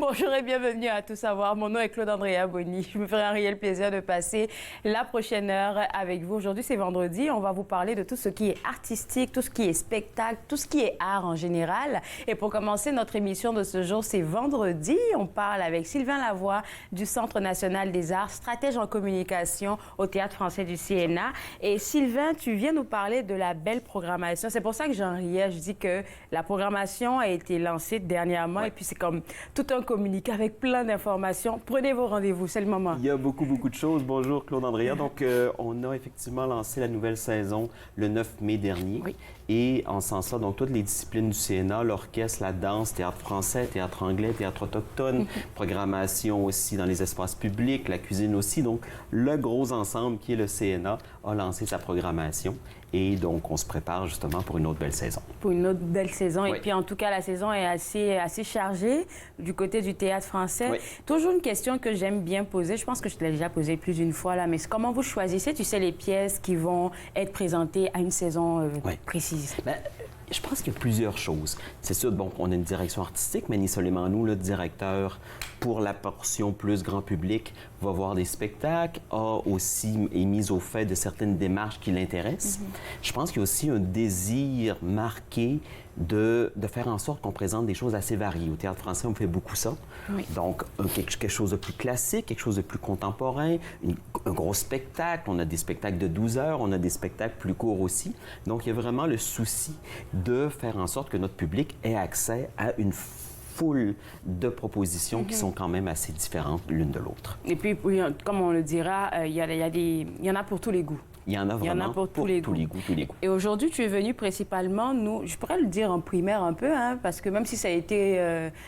Bonjour et bienvenue à Tout savoir. Mon nom est Claude Andrea Bonny. Je me ferai un réel plaisir de passer la prochaine heure avec vous. Aujourd'hui, c'est vendredi. On va vous parler de tout ce qui est artistique, tout ce qui est spectacle, tout ce qui est art en général. Et pour commencer notre émission de ce jour, c'est vendredi. On parle avec Sylvain Lavoie du Centre national des arts, stratège en communication au Théâtre français du CNA. Et Sylvain, tu viens nous parler de la belle programmation. C'est pour ça que j'en riais. Je dis que la programmation a été lancée dernièrement et puis c'est comme tout un communiqué avec plein d'informations. Prenez vos rendez-vous, c'est le moment. Il y a beaucoup de choses. Bonjour Claude Andrea. Donc, on a effectivement lancé la nouvelle saison le 9 mai dernier. Oui. Et en sens ça, donc toutes les disciplines du CNA, l'orchestre, la danse, théâtre français, théâtre anglais, théâtre autochtone, programmation aussi dans les espaces publics, la cuisine aussi. Donc, le gros ensemble qui est le CNA a lancé sa programmation. Et donc, on se prépare justement pour une autre belle saison. Pour une autre belle saison. Oui. Et puis, en tout cas, la saison est assez chargée du côté du théâtre français. Oui. Toujours une question que j'aime bien poser. Je pense que je te l'ai déjà posée plus d'une fois, là. Mais c'est comment vous choisissez, tu sais, les pièces qui vont être présentées à une saison précise? Bien, je pense qu'il y a plusieurs choses. C'est sûr, bon, on a une direction artistique, mais Nisol Emanou, le directeur pour la portion plus grand public, va voir des spectacles, est mis au fait de certaines démarches qui l'intéressent. Je pense qu'il y a aussi un désir marqué de faire en sorte qu'on présente des choses assez variées. Au Théâtre français, on fait beaucoup ça. Oui. Donc, quelque chose de plus classique, quelque chose de plus contemporain, un gros spectacle. On a des spectacles de 12 heures, on a des spectacles plus courts aussi. Donc, il y a vraiment le souci de faire en sorte que notre public ait accès à une foule de propositions qui sont quand même assez différentes l'une de l'autre. Et puis, comme on le dira, il y en a pour tous les goûts. Il y en a vraiment pour tous les goûts. Et aujourd'hui, tu es venu principalement, je pourrais le dire en primaire un peu, hein, parce que même si ça a été,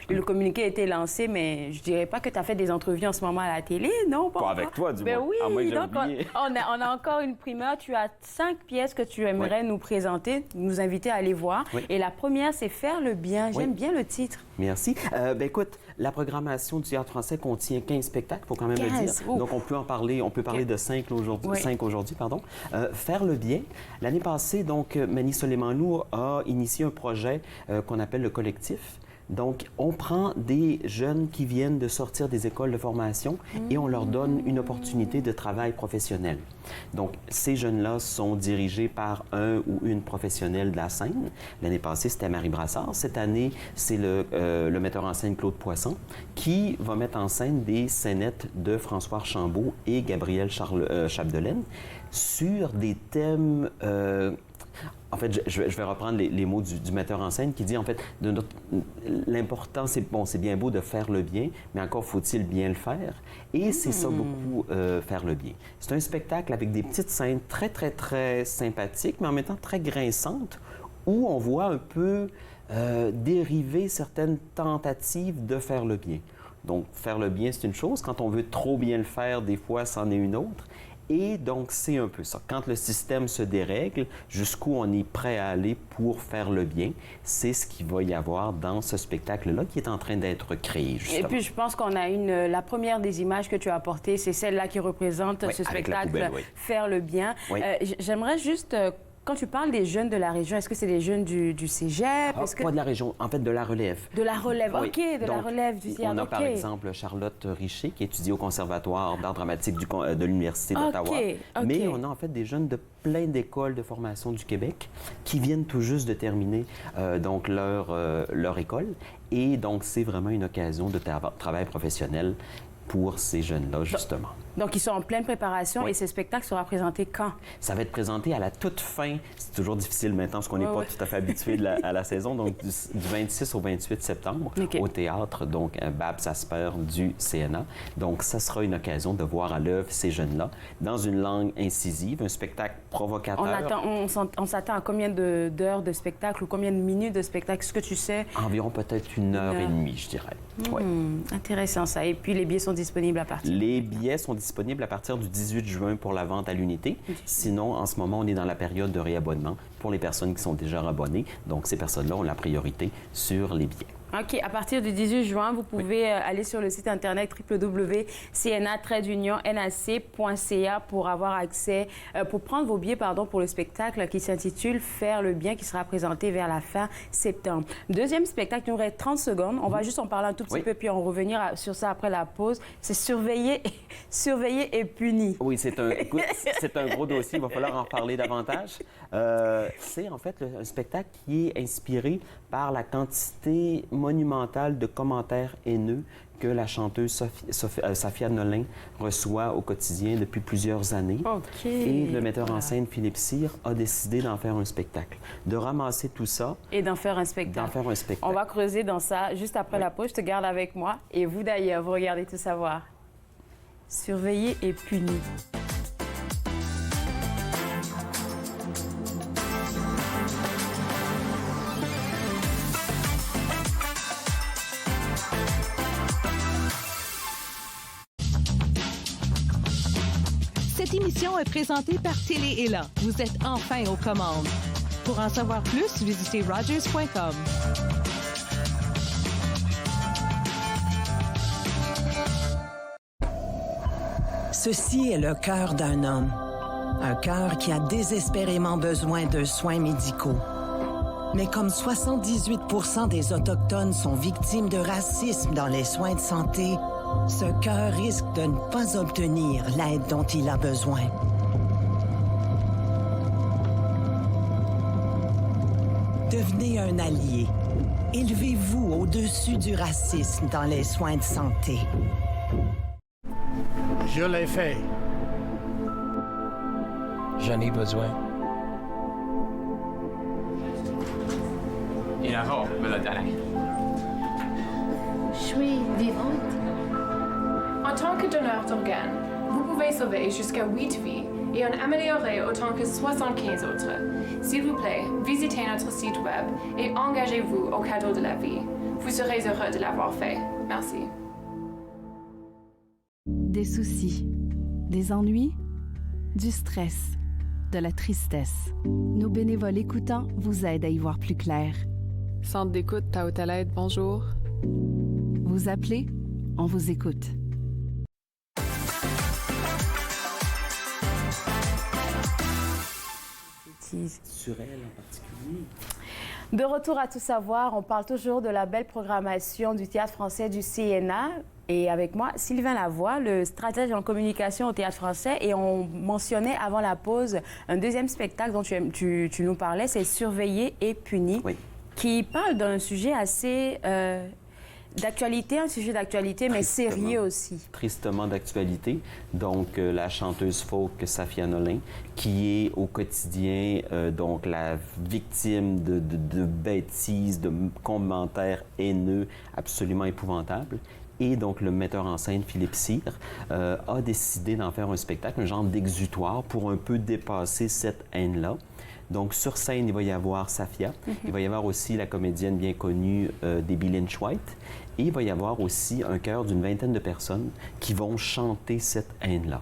le communiqué a été lancé, mais je dirais pas que tu as fait des entrevues en ce moment à la télé, non? Pas avec toi, du Ben moins. oui, À moins que j'ai donc oublié. on a encore une primeur. Tu as 5 pièces que tu aimerais nous présenter, nous inviter à aller voir. Oui. Et la première, c'est Faire le bien. J'aime bien le titre. Merci. Ben écoute, la programmation du Théâtre français contient 15 spectacles, il faut quand même le 15, dire. ouf. Donc, on peut en parler, de 5 aujourd'hui, Oui. 5 aujourd'hui, pardon. Faire le bien. L'année passée, donc, Mani Soleimanou a initié un projet qu'on appelle le collectif. Donc, on prend des jeunes qui viennent de sortir des écoles de formation et on leur donne une opportunité de travail professionnel. Donc, ces jeunes-là sont dirigés par un ou une professionnelle de la scène. L'année passée, c'était Marie Brassard. Cette année, c'est le metteur en scène Claude Poisson qui va mettre en scène des scénettes de François Archambault et Gabriel Chapdelaine sur des thèmes... En fait, je vais reprendre les mots du metteur en scène qui dit, en fait, l'important, c'est bien beau de faire le bien, mais encore faut-il bien le faire. Et c'est ça beaucoup, faire le bien. C'est un spectacle avec des petites scènes très, très, très sympathiques, mais en même temps très grinçantes, où on voit un peu dériver certaines tentatives de faire le bien. Donc, faire le bien, c'est une chose. Quand on veut trop bien le faire, des fois, c'en est une autre. Et donc, c'est un peu ça. Quand le système se dérègle, jusqu'où on est prêt à aller pour faire le bien, c'est ce qu'il va y avoir dans ce spectacle-là qui est en train d'être créé, justement. Et puis, je pense qu'on a la première des images que tu as apportées, c'est celle-là qui représente ce spectacle, poubelle, oui. Faire le bien. Oui. J'aimerais juste... Quand tu parles des jeunes de la région, est-ce que c'est des jeunes du cégep? Pas de la région, en fait, de la relève. De la relève, Oui. OK, de la Donc, relève du théâtre. On a OK. par exemple Charlotte Richer qui étudie au Conservatoire d'art dramatique de l'Université d'Ottawa. OK. Mais on a en fait des jeunes de plein d'écoles de formation du Québec qui viennent tout juste de terminer donc leur école. Et donc, c'est vraiment une occasion de travail professionnel pour ces jeunes-là, justement. Donc, ils sont en pleine préparation Oui. et ce spectacle sera présenté quand? Ça va être présenté à la toute fin. C'est toujours difficile maintenant parce qu'on n'est pas tout à fait habitué à la saison. Donc, du 26 au 28 septembre, OK. au théâtre, donc Babs Asper du CNA. Donc, ça sera une occasion de voir à l'œuvre ces jeunes-là dans une langue incisive, un spectacle provocateur. On s'attend à combien d'heures de spectacle ou combien de minutes de spectacle? Est-ce que tu sais? Environ peut-être 1h30, je dirais. Ouais. Intéressant ça. Et puis, les billets sont disponibles à partir? Les billets sont disponible à partir du 18 juin pour la vente à l'unité. Sinon, en ce moment, on est dans la période de réabonnement pour les personnes qui sont déjà abonnées. Donc, ces personnes-là ont la priorité sur les billets. OK. À partir du 18 juin, vous pouvez aller sur le site internet www.cna-nac.ca pour avoir accès, pour prendre vos billets, pour le spectacle qui s'intitule Faire le bien, qui sera présenté vers la fin septembre. Deuxième spectacle, il nous reste 30 secondes. On va juste en parler un tout petit peu, puis on va revenir sur ça après la pause. C'est surveiller et punir. Oui, c'est un gros dossier. Il va falloir en parler davantage. C'est en fait un spectacle qui est inspiré par la quantité monumentale de commentaires haineux que la chanteuse Safia Nolin reçoit au quotidien depuis plusieurs années. OK. Et le metteur en scène Philippe Cyr a décidé d'en faire un spectacle, de ramasser tout ça. Et d'en faire un spectacle. On va creuser dans ça juste après la pause. Je te garde avec moi. Et vous d'ailleurs, vous regardez Tout savoir. Surveiller et punir. Cette émission est présentée par Télé Élan. Vous êtes enfin aux commandes. Pour en savoir plus, visitez rogers.com. Ceci est le cœur d'un homme. Un cœur qui a désespérément besoin de soins médicaux. Mais comme 78% des Autochtones sont victimes de racisme dans les soins de santé, ce cœur risque de ne pas obtenir l'aide dont il a besoin. Devenez un allié. Élevez-vous au-dessus du racisme dans les soins de santé. Je l'ai fait. J'en ai besoin. Je suis vivante. En tant que donneur d'organes, vous pouvez sauver jusqu'à 8 vies et en améliorer autant que 75 autres. S'il vous plaît, visitez notre site web et engagez-vous au cadeau de la vie. Vous serez heureux de l'avoir fait. Merci. Des soucis, des ennuis, du stress, de la tristesse. Nos bénévoles écoutants vous aident à y voir plus clair. Centre d'écoute Tao-Taled, bonjour. Vous appelez, on vous écoute. Sur elle en particulier. De retour à Tout savoir, on parle toujours de la belle programmation du Théâtre français du CNA. Et avec moi, Sylvain Lavoie, le stratège en communication au Théâtre français. Et on mentionnait avant la pause un deuxième spectacle dont tu nous parlais, c'est Surveiller et punir, qui parle d'un sujet assez d'actualité, un sujet d'actualité, mais sérieux aussi. Tristement d'actualité. Donc, la chanteuse folk Safia Nolin, qui est au quotidien donc la victime de bêtises, de commentaires haineux absolument épouvantables. Et donc, le metteur en scène, Philippe Cyr, a décidé d'en faire un spectacle, un genre d'exutoire pour un peu dépasser cette haine-là. Donc, sur scène, il va y avoir Safia. Il va y avoir aussi la comédienne bien connue Debbie Lynch White. Et il va y avoir aussi un chœur d'une vingtaine de personnes qui vont chanter cette haine-là.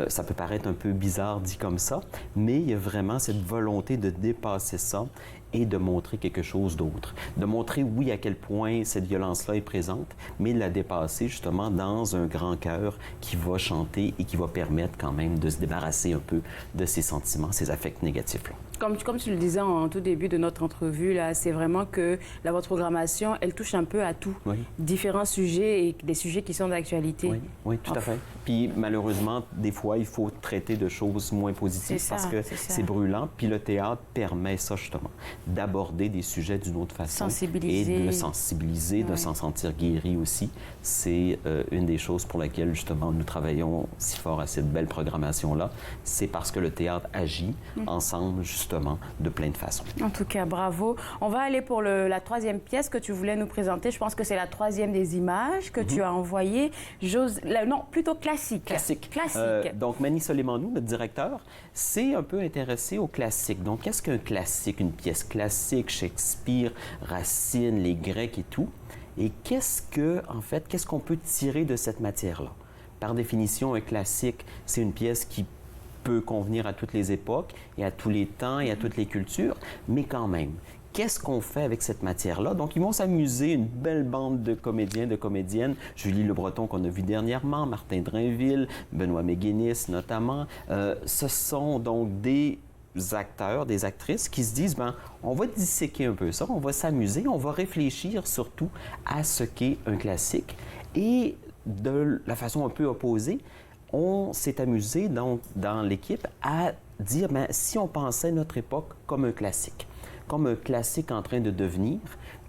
Ça peut paraître un peu bizarre dit comme ça, mais il y a vraiment cette volonté de dépasser ça et de montrer quelque chose d'autre. De montrer, oui, à quel point cette violence-là est présente, mais de la dépasser justement dans un grand chœur qui va chanter et qui va permettre quand même de se débarrasser un peu de ces sentiments, ces affects négatifs-là. Comme tu le disais en tout début de notre entrevue, là, c'est vraiment que votre programmation, elle touche un peu à tout. Oui. Différents sujets et des sujets qui sont d'actualité. Oui, tout à fait. Puis malheureusement, des fois, il faut traiter de choses moins positives parce que c'est brûlant. Puis le théâtre permet ça justement, d'aborder des sujets d'une autre façon. Sensibiliser. Et de le sensibiliser, de s'en sentir guéri aussi. C'est une des choses pour laquelle justement nous travaillons si fort à cette belle programmation-là. C'est parce que le théâtre agit ensemble justement de plein de façons. En tout cas, bravo. On va aller pour la troisième pièce que tu voulais nous présenter. Je pense que c'est la troisième des images que tu as envoyées. Non, plutôt classique. Classique. Donc, Manny Soleimanou, notre directeur, s'est un peu intéressé au classique. Donc, qu'est-ce qu'un classique? Une pièce classique, Shakespeare, Racine, les Grecs et tout. Et qu'est-ce qu'on peut tirer de cette matière-là? Par définition, un classique, c'est une pièce qui peut convenir à toutes les époques et à tous les temps et à toutes les cultures, mais quand même, Qu'est-ce qu'on fait avec cette matière-là? Donc, ils vont s'amuser, une belle bande de comédiens, de comédiennes. Julie Le Breton qu'on a vu dernièrement, Martin Drainville, Benoît Méguinis notamment. Ce sont donc des acteurs, des actrices qui se disent, ben, on va disséquer un peu ça, on va s'amuser, on va réfléchir surtout à ce qu'est un classique. Et de la façon un peu opposée, on s'est amusé donc, dans l'équipe à dire, ben, si on pensait notre époque comme un classique en train de devenir,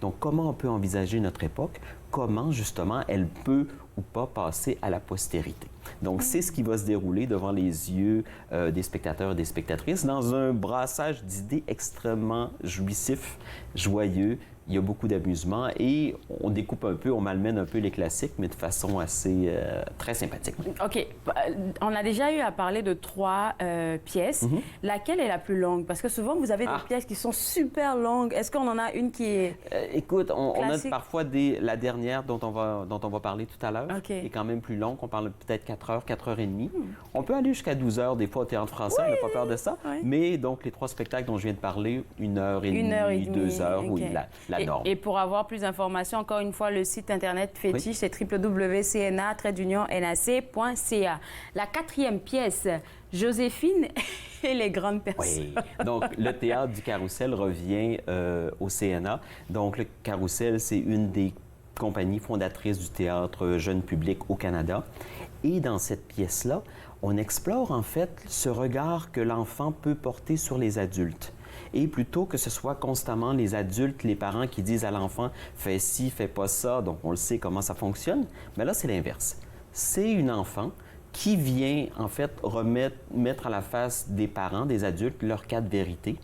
donc comment on peut envisager notre époque, comment justement elle peut ou pas passer à la postérité. Donc, c'est ce qui va se dérouler devant les yeux des spectateurs et des spectatrices dans un brassage d'idées extrêmement jouissif, joyeux. Il y a beaucoup d'amusement et on découpe un peu, on malmène un peu les classiques, mais de façon assez très sympathique. OK. On a déjà eu à parler de 3 pièces. Laquelle est la plus longue? Parce que souvent, vous avez des pièces qui sont super longues. Est-ce qu'on en a une qui est écoute, on a parfois la dernière dont on va parler tout à l'heure, qui est quand même plus longue. On parle peut-être 4 heures, 4 heures et demie. On peut aller jusqu'à 12 heures des fois au théâtre français, on n'a pas peur de ça. Oui. Mais donc, les 3 spectacles dont je viens de parler, 1 heure et demie, 2 heures, oui, la norme. Et pour avoir plus d'informations, encore une fois, le site Internet fétiche, c'est www.cna-nac.ca. La 4e pièce, Joséphine et les grandes personnes. Oui. Donc, le théâtre du Carrousel revient au CNA. Donc, le Carrousel, c'est une des compagnies fondatrices du théâtre jeune public au Canada. Et dans cette pièce-là, on explore en fait ce regard que l'enfant peut porter sur les adultes. Et plutôt que ce soit constamment les adultes, les parents qui disent à l'enfant « fais ci, fais pas ça », donc on le sait comment ça fonctionne, mais là, c'est l'inverse. C'est une enfant qui vient, en fait, mettre à la face des parents, des adultes, leur cas de vérité.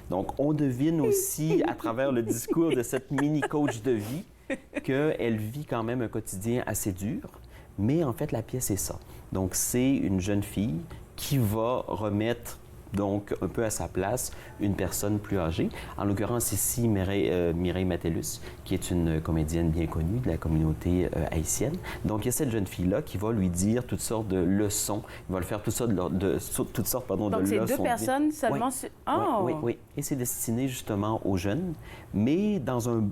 Donc, on devine aussi, à travers le discours de cette mini-coach de vie, qu'elle vit quand même un quotidien assez dur, mais en fait, la pièce est ça. Donc, c'est une jeune fille qui va remettre donc un peu à sa place une personne plus âgée. En l'occurrence ici, Mireille Matellus, qui est une comédienne bien connue de la communauté haïtienne. Donc il y a cette jeune fille-là qui va lui dire toutes sortes de leçons. Il va le faire toutes sortes de leçons. Donc c'est 2 personnes seulement? Oui. Oui. Et c'est destiné justement aux jeunes, mais dans un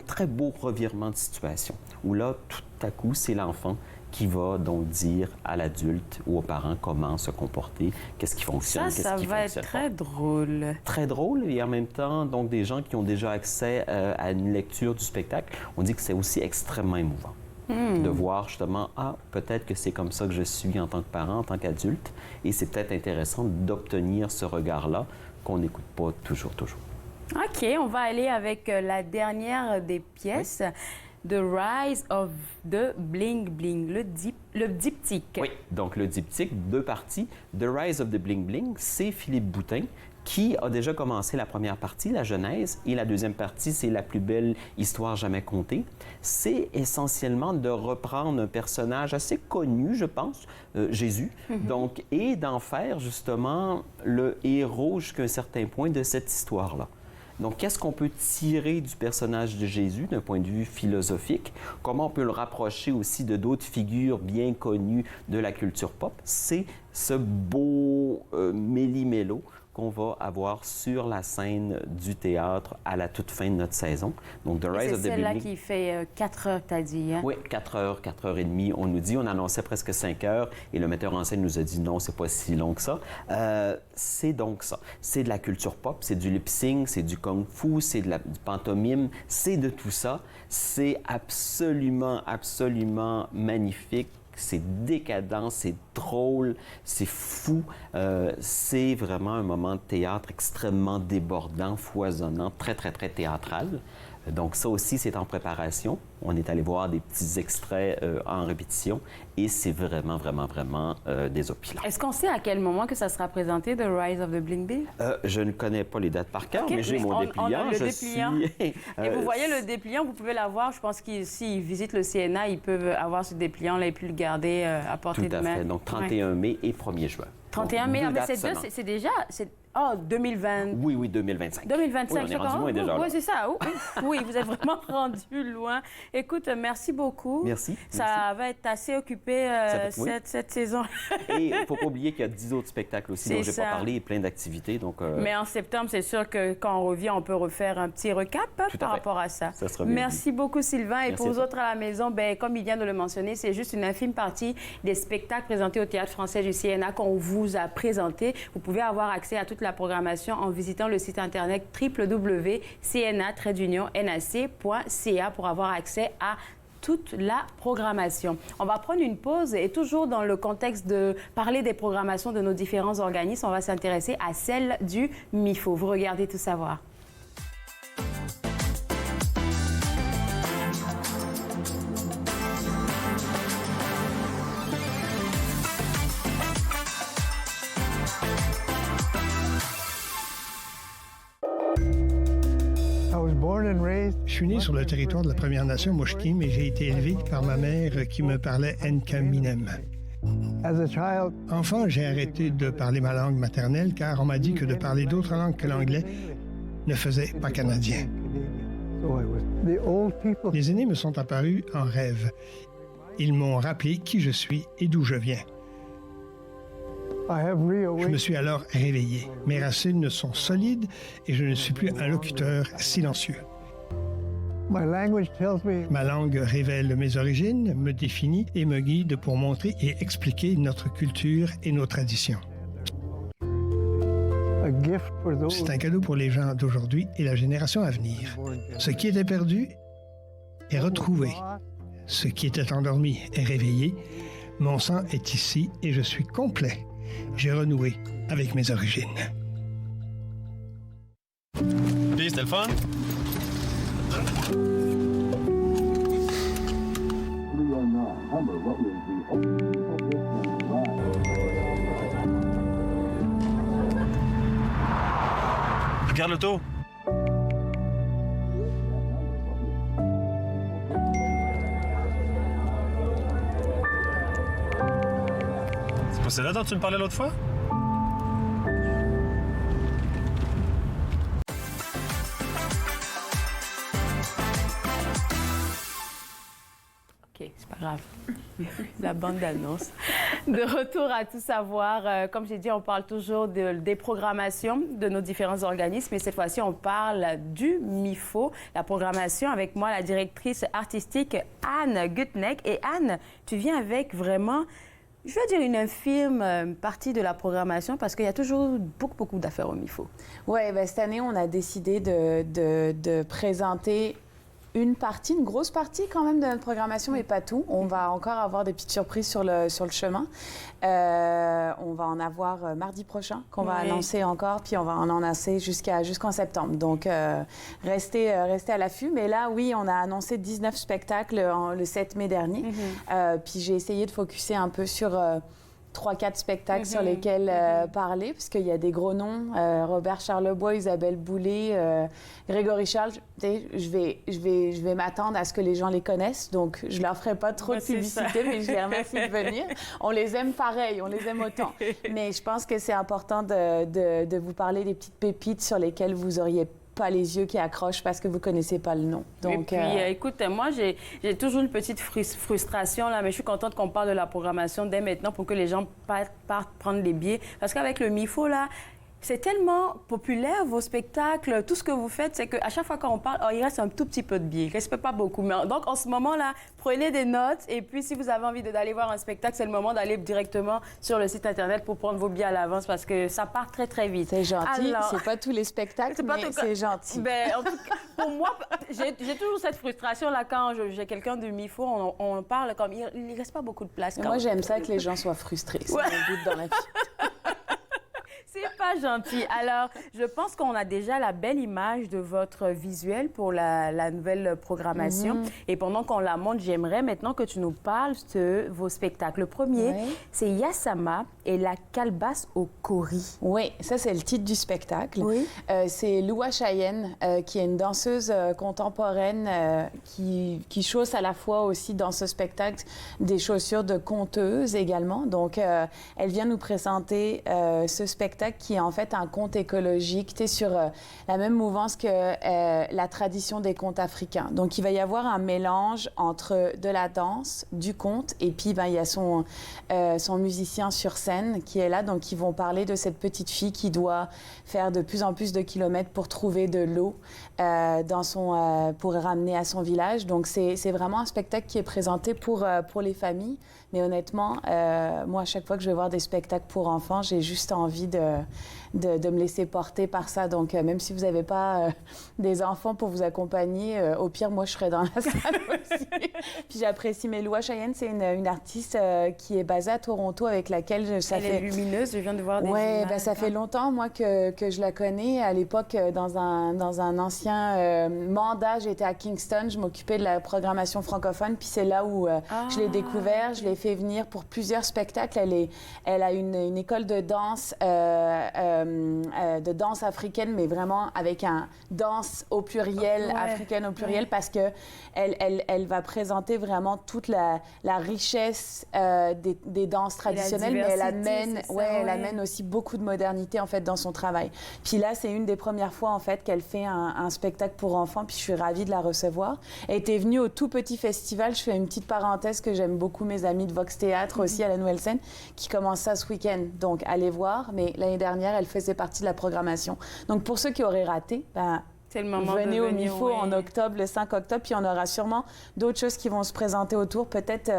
très beau revirement de situation, où là, tout à coup, c'est l'enfant qui va donc dire à l'adulte ou aux parents comment se comporter, qu'est-ce qui fonctionne, qu'est-ce qui fonctionne pas. Ça va être très drôle. Très drôle et en même temps, donc des gens qui ont déjà accès à une lecture du spectacle, on dit que c'est aussi extrêmement émouvant. De voir justement, peut-être que c'est comme ça que je suis en tant que parent, en tant qu'adulte, et c'est peut-être intéressant d'obtenir ce regard-là qu'on n'écoute pas toujours. OK, on va aller avec la dernière des pièces. Oui. The Rise of the Bling Bling, le diptyque. Oui, donc le diptyque, 2 parties. The Rise of the Bling Bling, c'est Philippe Boutin qui a déjà commencé la première partie, la Genèse, et la deuxième partie, c'est la plus belle histoire jamais contée. C'est essentiellement de reprendre un personnage assez connu, je pense, Jésus, donc, et d'en faire justement le héros jusqu'à un certain point de cette histoire-là. Donc, qu'est-ce qu'on peut tirer du personnage de Jésus d'un point de vue philosophique? Comment on peut le rapprocher aussi de d'autres figures bien connues de la culture pop? C'est ce beau méli-mélo qu'on va avoir sur la scène du théâtre à la toute fin de notre saison. Donc, The Rise of the Bling Bling. C'est celle-là qui fait 4 heures, t'as dit, hein? Oui, 4 heures, 4 heures et demie. On nous dit, on annonçait presque 5 heures et le metteur en scène nous a dit non, c'est pas si long que ça. C'est donc ça. C'est de la culture pop, c'est du lip-sync, c'est du kung-fu, c'est du pantomime, c'est de tout ça. C'est absolument, absolument magnifique. C'est décadent, c'est drôle, c'est fou. C'est vraiment un moment de théâtre extrêmement débordant, foisonnant, très, très, très théâtral. Donc ça aussi, c'est en préparation. On est allé voir des petits extraits en répétition et c'est vraiment, vraiment, vraiment désopilant. Est-ce qu'on sait à quel moment que ça sera présenté, The Rise of the Bling Bling? Je ne connais pas les dates par cœur, mais j'ai mon dépliant. On a le dépliant. Et vous voyez le dépliant, vous pouvez l'avoir. Je pense qu'ils, s'ils visitent le CNA, ils peuvent avoir ce dépliant-là et puis le garder à portée de main. Tout à fait. Donc 31 mai et 1er juin. 31 mai, mais c'est déjà... Oh, 2020. Oui, 2025. 2025, oui, on est rendu loin déjà. Oui, c'est ça. Oui, vous êtes vraiment rendu loin. Écoute, merci beaucoup. Merci. Ça va être assez occupé cette saison. Et il ne faut pas oublier qu'il y a 10 autres spectacles aussi dont je n'ai pas parlé et plein d'activités. Mais en septembre, c'est sûr que quand on revient, on peut refaire un petit recap par rapport à ça. Ça sera bien. Merci beaucoup, Sylvain. Et merci pour vous autres à la maison, comme il vient de le mentionner, c'est juste une infime partie des spectacles présentés au Théâtre français du CNA qu'on vous a présenté. Vous pouvez avoir accès à toute la programmation en visitant le site internet www.cna-nac.ca pour avoir accès à toute la programmation. On va prendre une pause et toujours dans le contexte de parler des programmations de nos différents organismes, on va s'intéresser à celle du MIFO. Vous regardez Tout savoir. Je suis né sur le territoire de la Première Nation Musqueam, mais j'ai été élevé par ma mère qui me parlait Nkaminem. Enfant, j'ai arrêté de parler ma langue maternelle car on m'a dit que de parler d'autres langues que l'anglais ne faisait pas canadien. Les aînés me sont apparus en rêve. Ils m'ont rappelé qui je suis et d'où je viens. Je me suis alors réveillé. Mes racines sont solides et je ne suis plus un locuteur silencieux. Ma langue révèle mes origines, me définit et me guide pour montrer et expliquer notre culture et nos traditions. C'est un cadeau pour les gens d'aujourd'hui et la génération à venir. Ce qui était perdu est retrouvé. Ce qui était endormi est réveillé. Mon sang est ici et je suis complet. J'ai renoué avec mes origines. Puis, c'était le fun? Regarde l'auto. C'est pas celle-là dont tu me parlais l'autre fois? OK, c'est pas grave. La bande d'annonce. De retour à Tout savoir, comme j'ai dit, on parle toujours des programmations de nos différents organismes, mais cette fois-ci, on parle du MIFO, la programmation. Avec moi, la directrice artistique Anne Gutneck. Et Anne, tu viens avec vraiment, je veux dire, une infime partie de la programmation parce qu'il y a toujours beaucoup d'affaires au MIFO. Oui, cette année, on a décidé de présenter une grosse partie quand même de notre programmation, mais pas tout. On va encore avoir des petites surprises sur le chemin. On va en avoir mardi prochain, qu'on va annoncer encore, puis on va en annoncer jusqu'en septembre. Donc, restez à l'affût. Mais là, oui, on a annoncé 19 spectacles le 7 mai dernier. Puis j'ai essayé de focusser un peu sur 3-4 spectacles sur lesquels parler, parce qu'il y a des gros noms, Robert Charlebois, Isabelle Boulay, Grégory Charles. Je vais m'attendre à ce que les gens les connaissent, donc je leur ferai pas trop de publicité, mais je les remercie de venir. On les aime pareil, on les aime autant. Mais je pense que c'est important de vous parler des petites pépites sur lesquelles vous auriez pas les yeux qui accrochent parce que vous connaissez pas le nom. Donc, et puis, écoute, moi, j'ai toujours une petite frustration, là, mais je suis contente qu'on parle de la programmation dès maintenant pour que les gens partent prendre les billets. Parce qu'avec le MIFO, là, c'est tellement populaire, vos spectacles, tout ce que vous faites, c'est qu'à chaque fois qu'on parle, il reste un tout petit peu de billets. Il ne reste pas beaucoup. Mais donc, en ce moment-là, prenez des notes. Et puis, si vous avez envie d'aller voir un spectacle, c'est le moment d'aller directement sur le site Internet pour prendre vos billets à l'avance parce que ça part très vite. C'est gentil. Alors, c'est pas tous les spectacles, mais c'est gentil. En tout cas, pour moi, j'ai toujours cette frustration-là quand j'ai quelqu'un de MIFO, on parle comme il ne reste pas beaucoup de place. Moi, j'aime ça que les gens soient frustrés. C'est mon but dans la vie. C'est pas gentil. Alors, je pense qu'on a déjà la belle image de votre visuel pour la nouvelle programmation. Et pendant qu'on la montre, j'aimerais maintenant que tu nous parles de vos spectacles. Le premier, c'est Yassama et la calebasse au Kori. Oui, ça, c'est le titre du spectacle. Oui. C'est Loua Chayenne, qui est une danseuse contemporaine qui chausse à la fois aussi dans ce spectacle des chaussures de conteuse également. Donc, elle vient nous présenter ce spectacle qui est en fait un conte écologique, tu sais, sur la même mouvance que la tradition des contes africains. Donc, il va y avoir un mélange entre de la danse, du conte, et puis il y a son musicien sur scène qui est là. Donc, ils vont parler de cette petite fille qui doit faire de plus en plus de kilomètres pour trouver de l'eau pour ramener à son village. Donc, c'est vraiment un spectacle qui est présenté pour les familles. Mais honnêtement, moi, à chaque fois que je vais voir des spectacles pour enfants, j'ai juste envie de me laisser porter par ça. Donc, même si vous n'avez pas des enfants pour vous accompagner, au pire, moi, je serai dans la salle aussi. Puis j'apprécie Meloua Cheyenne, c'est une artiste qui est basée à Toronto, avec laquelle Elle est lumineuse, je viens de voir des images. Oui, ça fait longtemps, moi, que je la connais. À l'époque, dans un ancien mandat, j'étais à Kingston, je m'occupais de la programmation francophone, puis c'est là où je l'ai découvert, je l'ai fait venir pour plusieurs spectacles. Elle a une école de danse africaine, mais vraiment avec un danse au pluriel, africaine au pluriel, parce que elle va présenter vraiment toute la richesse des danses traditionnelles, mais elle amène aussi beaucoup de modernité en fait dans son travail. Puis là, c'est une des premières fois en fait qu'elle fait un spectacle pour enfants, puis je suis ravie de la recevoir. Elle était venue au tout petit festival. Je fais une petite parenthèse que j'aime beaucoup, mes amis de Vox Théâtre aussi à la Nouvelle Scène, qui commence ça ce week-end. Donc, allez voir. Mais l'année dernière, elle faisait partie de la programmation. Donc, pour ceux qui auraient raté, c'est le moment venez de au venir, MIFO en octobre, le 5 octobre, puis on aura sûrement d'autres choses qui vont se présenter autour. Peut-être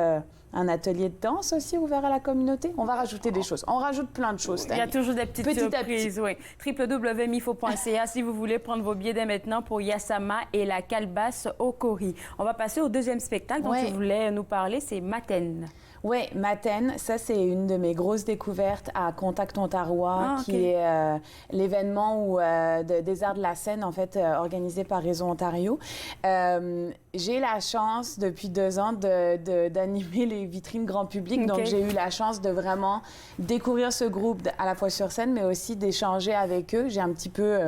un atelier de danse aussi ouvert à la communauté. On va rajouter des choses. On rajoute plein de choses. Il y a toujours des petites surprises. Oui. www.mifo.ca si vous voulez prendre vos billets dès maintenant pour Yassama et la calebasse au Kori. On va passer au deuxième spectacle dont tu voulais nous parler, c'est Matène. Oui, Matène, ça c'est une de mes grosses découvertes à Contact Ontarois, qui est l'événement des arts de la scène en fait organisé par Réseau Ontario. J'ai la chance depuis 2 ans d'animer les vitrines grand public, donc j'ai eu la chance de vraiment découvrir ce groupe à la fois sur scène, mais aussi d'échanger avec eux. J'ai un petit peu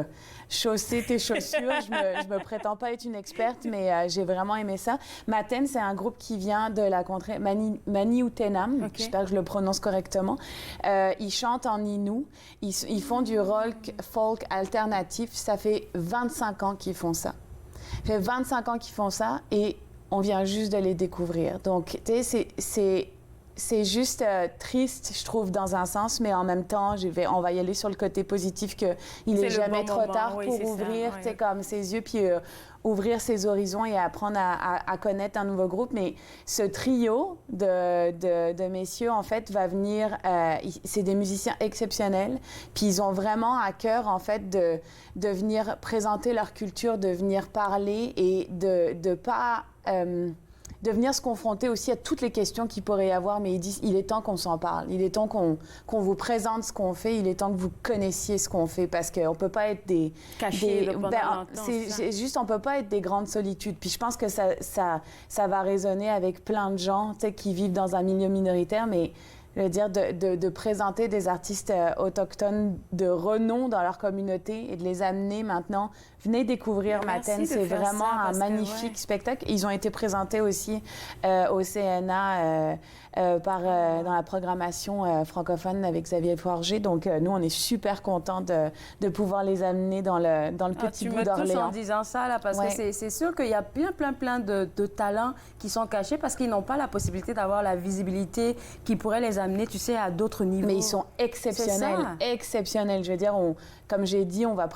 chaussé tes chaussures. Je me prétends pas être une experte, mais j'ai vraiment aimé ça. Matène, c'est un groupe qui vient de la contrée Manioutenam. J'espère que je le prononce correctement. Ils chantent en Innu. Ils font du rock folk alternatif. Ça fait 25 ans qu'ils font ça. Ça fait 25 ans qu'ils font ça et on vient juste de les découvrir. Donc, tu sais, c'est juste triste, je trouve, dans un sens, mais en même temps, on va y aller sur le côté positif qu'il n'est jamais trop tard pour ouvrir comme ses yeux, puis ouvrir ses horizons et apprendre à connaître un nouveau groupe. Mais ce trio de messieurs, en fait, va venir... c'est des musiciens exceptionnels, puis ils ont vraiment à cœur, en fait, de venir présenter leur culture, de venir parler et de pas... de venir se confronter aussi à toutes les questions qu'il pourrait y avoir, mais ils disent il est temps qu'on s'en parle, il est temps qu'on vous présente ce qu'on fait, il est temps que vous connaissiez ce qu'on fait, parce qu'on peut pas être c'est juste, on peut pas être des grandes solitudes. Puis je pense que ça va résonner avec plein de gens, tu sais, qui vivent dans un milieu minoritaire, mais je veux dire, de présenter des artistes autochtones de renom dans leur communauté et de les amener maintenant. Venez découvrir Matène, c'est vraiment un magnifique spectacle. Ils ont été présentés aussi au CNA dans la programmation francophone avec Xavier Forger. Donc, nous, on est super contents de pouvoir les amener dans le petit bout d'Orléans. Tu me touches en disant ça, là, parce que c'est sûr qu'il y a plein de talents qui sont cachés parce qu'ils n'ont pas la possibilité d'avoir la visibilité qui pourrait les amener, tu sais, à d'autres niveaux. Mais ils sont exceptionnels, exceptionnels. Je veux dire, comme j'ai dit, on va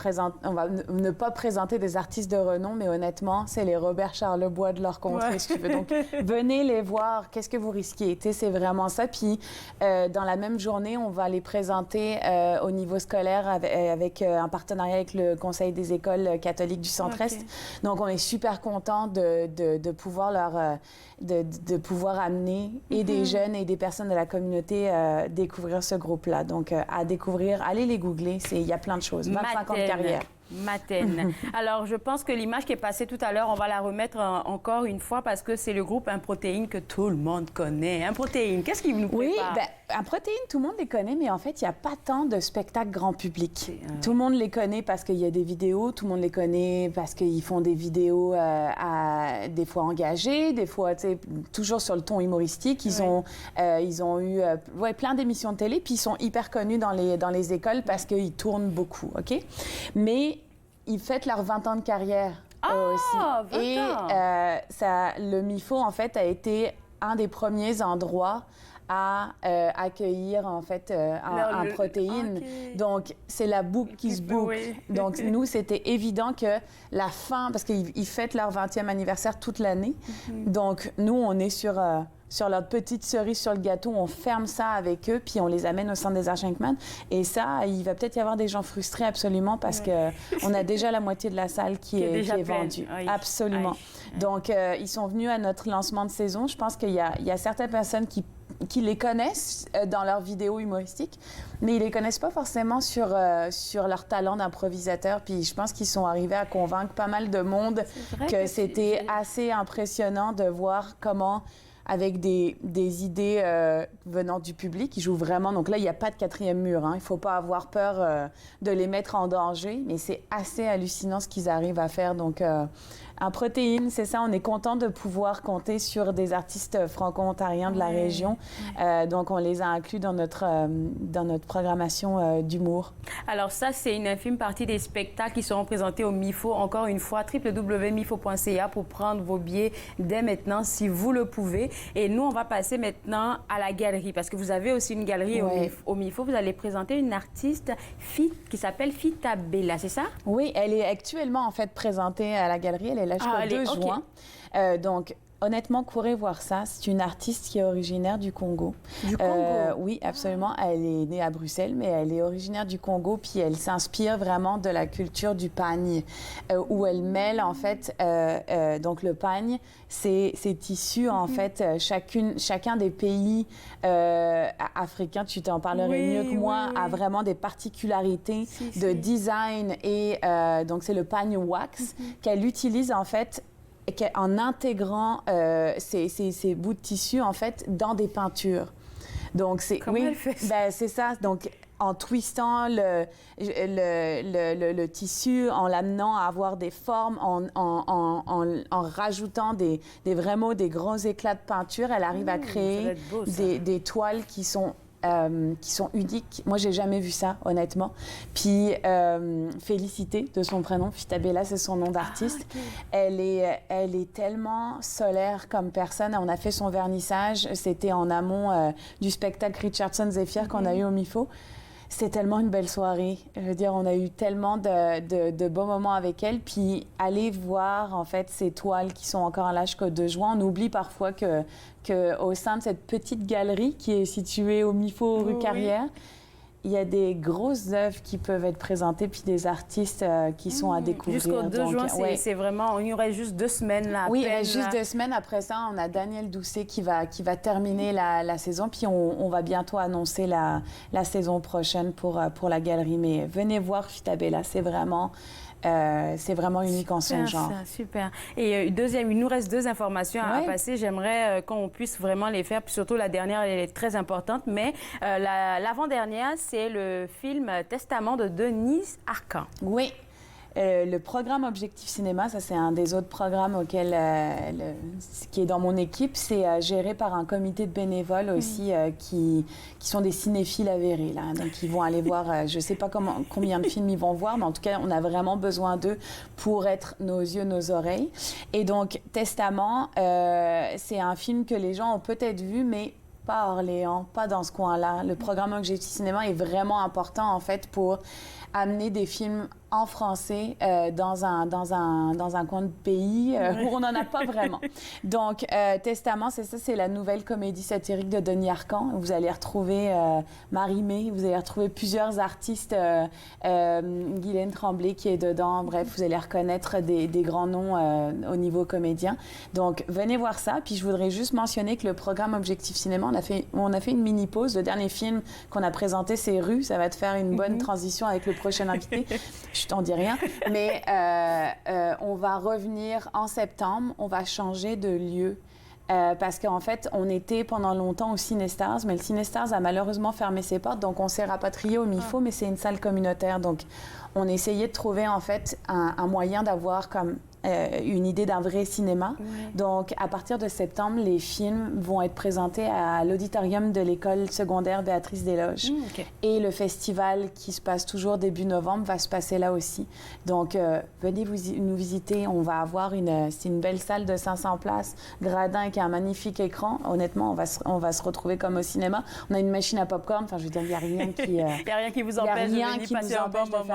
ne pas présenter des artistes de renom, mais honnêtement, c'est les Robert Charlebois de leur contrée, si tu veux. Donc, venez les voir. Qu'est-ce que vous risquez? Tu sais, c'est vraiment ça. Puis, dans la même journée, on va les présenter au niveau scolaire avec un partenariat avec le Conseil des écoles catholiques du Centre-Est. Donc, on est super contents de pouvoir de pouvoir amener et des jeunes et des personnes de la communauté découvrir ce groupe-là. Donc, à découvrir, allez les googler. Il y a plein de choses. 25 ans de carrière. Matène. Alors, je pense que l'image qui est passée tout à l'heure, on va la remettre encore une fois parce que c'est le groupe Improtéine que tout le monde connaît. Improtéine, qu'est-ce qu'il nous prépare? Oui, Un protéine, tout le monde les connaît, mais en fait, il n'y a pas tant de spectacles grand public. Tout le monde les connaît parce qu'il y a des vidéos, tout le monde les connaît parce qu'ils font des vidéos des fois engagées, des fois, toujours sur le ton humoristique. Ils ont eu plein d'émissions de télé, puis ils sont hyper connus dans les écoles parce qu'ils tournent beaucoup, OK? Mais ils fêtent leurs 20 ans de carrière aussi. 20 Et le MIFO, en fait, a été un des endroits à accueillir en fait un protéine. Okay. Donc c'est la boucle qui se boucle. Oui. Donc nous c'était évident que la fin, parce qu'ils fêtent leur 20e anniversaire toute l'année. Donc nous on est sur leur petite cerise sur le gâteau, on ferme ça avec eux, puis on les amène au centre des Arts Schenkman. Et ça, il va peut-être y avoir des gens frustrés absolument parce qu'on a déjà la moitié de la salle qui est vendue. Oui. Absolument. Oui. Donc ils sont venus à notre lancement de saison. Je pense qu'il y a certaines personnes qui les connaissent dans leurs vidéos humoristiques, mais ils les connaissent pas forcément sur leur talent d'improvisateur. Puis je pense qu'ils sont arrivés à convaincre pas mal de monde que c'était assez impressionnant de voir comment, avec des idées venant du public, ils jouent vraiment. Donc là, il n'y a pas de quatrième mur. Il ne faut pas avoir peur de les mettre en danger, mais c'est assez hallucinant ce qu'ils arrivent à faire. Donc, un protéine, c'est ça. On est content de pouvoir compter sur des artistes franco-ontariens de la région. Donc, on les a inclus dans notre programmation d'humour. Alors ça, c'est une infime partie des spectacles qui seront présentés au MIFO. Encore une fois, www.mifo.ca pour prendre vos billets dès maintenant, si vous le pouvez. Et nous, on va passer maintenant à la galerie, parce que vous avez aussi une galerie au MIFO. Vous allez présenter une artiste qui s'appelle Fita Bella, c'est ça? Oui, elle est actuellement en fait présentée à la galerie. Elle est là jusqu'au 2 juin. Donc, honnêtement, courez voir ça. C'est une artiste qui est originaire du Congo. Du Congo? Oui, absolument. Elle est née à Bruxelles, mais elle est originaire du Congo, puis elle s'inspire vraiment de la culture du pagne, où elle mêle, en fait, donc le pagne, c'est tissus, en fait, chacun des pays africains, tu t'en parlerais mieux que moi, a vraiment des particularités de design. Et donc, c'est le pagne wax qu'elle utilise, en fait, en intégrant ces bouts de tissu, en fait, dans des peintures. Donc, Comment elle fait ça? C'est ça. Donc, en twistant le tissu, en l'amenant à avoir des formes, en rajoutant des grands éclats de peinture, elle arrive à créer des toiles qui sont uniques. Moi, j'ai jamais vu ça, honnêtement. Puis, Félicité, de son prénom, Fita Bella, c'est son nom d'artiste. Elle est tellement solaire comme personne. On a fait son vernissage. C'était en amont du spectacle Richardson Zephyr qu'on a eu au MIFO. C'était tellement une belle soirée. Je veux dire, on a eu tellement de beaux moments avec elle. Puis, aller voir, en fait, ces toiles qui sont encore là jusqu'au 2 juin. On oublie parfois qu'au sein de cette petite galerie qui est située au MIFO rue Carrière, il y a des grosses œuvres qui peuvent être présentées, puis des artistes qui sont à découvrir. Jusqu'au 2 juin, c'est vraiment... Il y aurait juste 2 semaines là. Oui, il y a juste 2 semaines. Après ça, on a Daniel Doucet qui va terminer la saison, puis on va bientôt annoncer la saison prochaine pour la galerie. Mais venez voir Fita Bella, c'est vraiment unique en son genre. Super. Et il nous reste 2 informations à passer. J'aimerais qu'on puisse vraiment les faire. Puis surtout, la dernière, elle est très importante. Mais l'avant-dernière, c'est le film Testament de Denise Arcand. Oui. Le programme Objectif Cinéma, ça c'est un des autres programmes qui est dans mon équipe. C'est géré par un comité de bénévoles aussi qui sont des cinéphiles avérés. Là. Donc ils vont aller voir, je ne sais pas combien de films ils vont voir, mais en tout cas, on a vraiment besoin d'eux pour être nos yeux, nos oreilles. Et donc, Testament, c'est un film que les gens ont peut-être vu, mais pas à Orléans, pas dans ce coin-là. Le programme Objectif Cinéma est vraiment important, en fait, pour amener des films en français dans un coin de pays où on n'en a pas vraiment. Donc, Testament, c'est ça, c'est la nouvelle comédie satirique de Denis Arcand. Vous allez retrouver Marie-Mé, vous allez retrouver plusieurs artistes, Guylaine Tremblay qui est dedans. Bref, vous allez reconnaître des grands noms au niveau comédien. Donc, venez voir ça. Puis, je voudrais juste mentionner que le programme Objectif Cinéma, on a fait une mini-pause. Le dernier film qu'on a présenté, c'est Rue. Ça va te faire une bonne transition avec le prochain invité. Je t'en dis rien. Mais on va revenir en septembre. On va changer de lieu. Parce qu'en fait, on était pendant longtemps au Cinestars, mais le Cinestars a malheureusement fermé ses portes, donc on s'est rapatrié au MIFO, mais c'est une salle communautaire. Donc, on essayait de trouver en fait un moyen d'avoir comme une idée d'un vrai cinéma. Ouais. Donc, à partir de septembre, les films vont être présentés à l'auditorium de l'école secondaire Béatrice Desloges. Okay. Et le festival qui se passe toujours début novembre va se passer là aussi. Donc, venez nous visiter. On va avoir c'est une belle salle de 500 places, gradin avec un magnifique écran. Honnêtement, on va se retrouver comme au cinéma. On a une machine à popcorn. Enfin, je veux dire, il n'y a rien qui... Il n'y a rien qui vous empêche de faire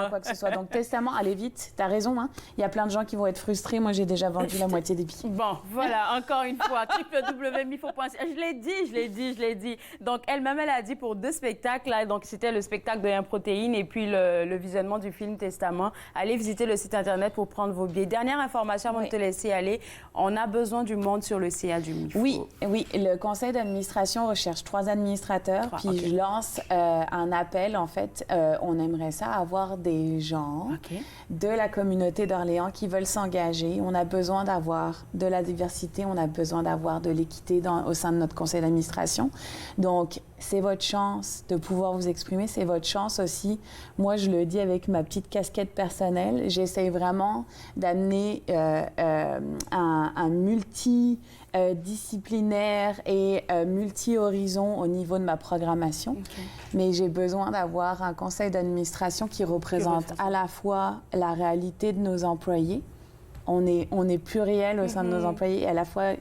quoi que ce soit. Donc, Testament, allez vite. Tu as raison, hein. Il y a plein de gens qui vont être frustrés. Moi, j'ai déjà vendu la moitié des billets. Bon, voilà, encore une fois, www.mifo.ca. Je l'ai dit. Donc, elle-même, elle a dit pour 2 spectacles. Là, donc, c'était le spectacle de Protéine et puis le visionnement du film Testament. Allez visiter le site Internet pour prendre vos billets. Dernière information avant de te laisser aller. On a besoin du monde sur le CA du MIFO. Oui. Le conseil d'administration recherche 3 administrateurs. Je lance un appel, en fait. On aimerait ça avoir des gens de la communauté d'Orléans qui veulent s'engager. On a besoin d'avoir de la diversité, on a besoin d'avoir de l'équité au sein de notre conseil d'administration. Donc, c'est votre chance de pouvoir vous exprimer, c'est votre chance aussi. Moi, je le dis avec ma petite casquette personnelle, j'essaie vraiment d'amener un multidisciplinaire et multi-horizon au niveau de ma programmation. Mais j'ai besoin d'avoir un conseil d'administration qui représente à la fois la réalité de nos employés. On est pluriel au sein de nos employés et à la fois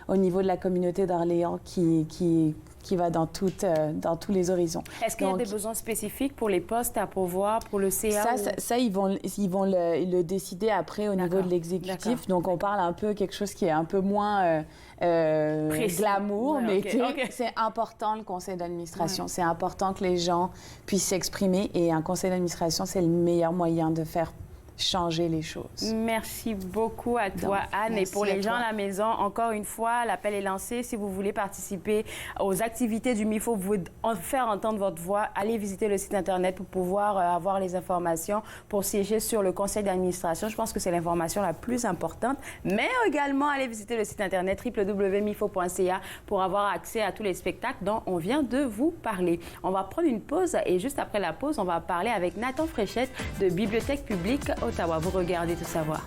au niveau de la communauté d'Orléans qui va dans tous les horizons. Est-ce qu'il y a des besoins spécifiques pour les postes à pourvoir, pour le CA? Ça ils vont le décider après au niveau de l'exécutif. Donc, on parle un peu quelque chose qui est un peu moins glamour, mais c'est important, le conseil d'administration. C'est important que les gens puissent s'exprimer et un conseil d'administration, c'est le meilleur moyen de faire changer les choses. Merci beaucoup à toi, Anne. Et pour les gens à la maison, encore une fois, l'appel est lancé. Si vous voulez participer aux activités du MIFO, vous voulez faire entendre votre voix, allez visiter le site Internet pour pouvoir avoir les informations pour siéger sur le conseil d'administration. Je pense que c'est l'information la plus importante. Mais également, allez visiter le site Internet www.mifo.ca pour avoir accès à tous les spectacles dont on vient de vous parler. On va prendre une pause et juste après la pause, on va parler avec Nathan Fréchette de Bibliothèque publique Ottawa. Vous regardez Tout savoir.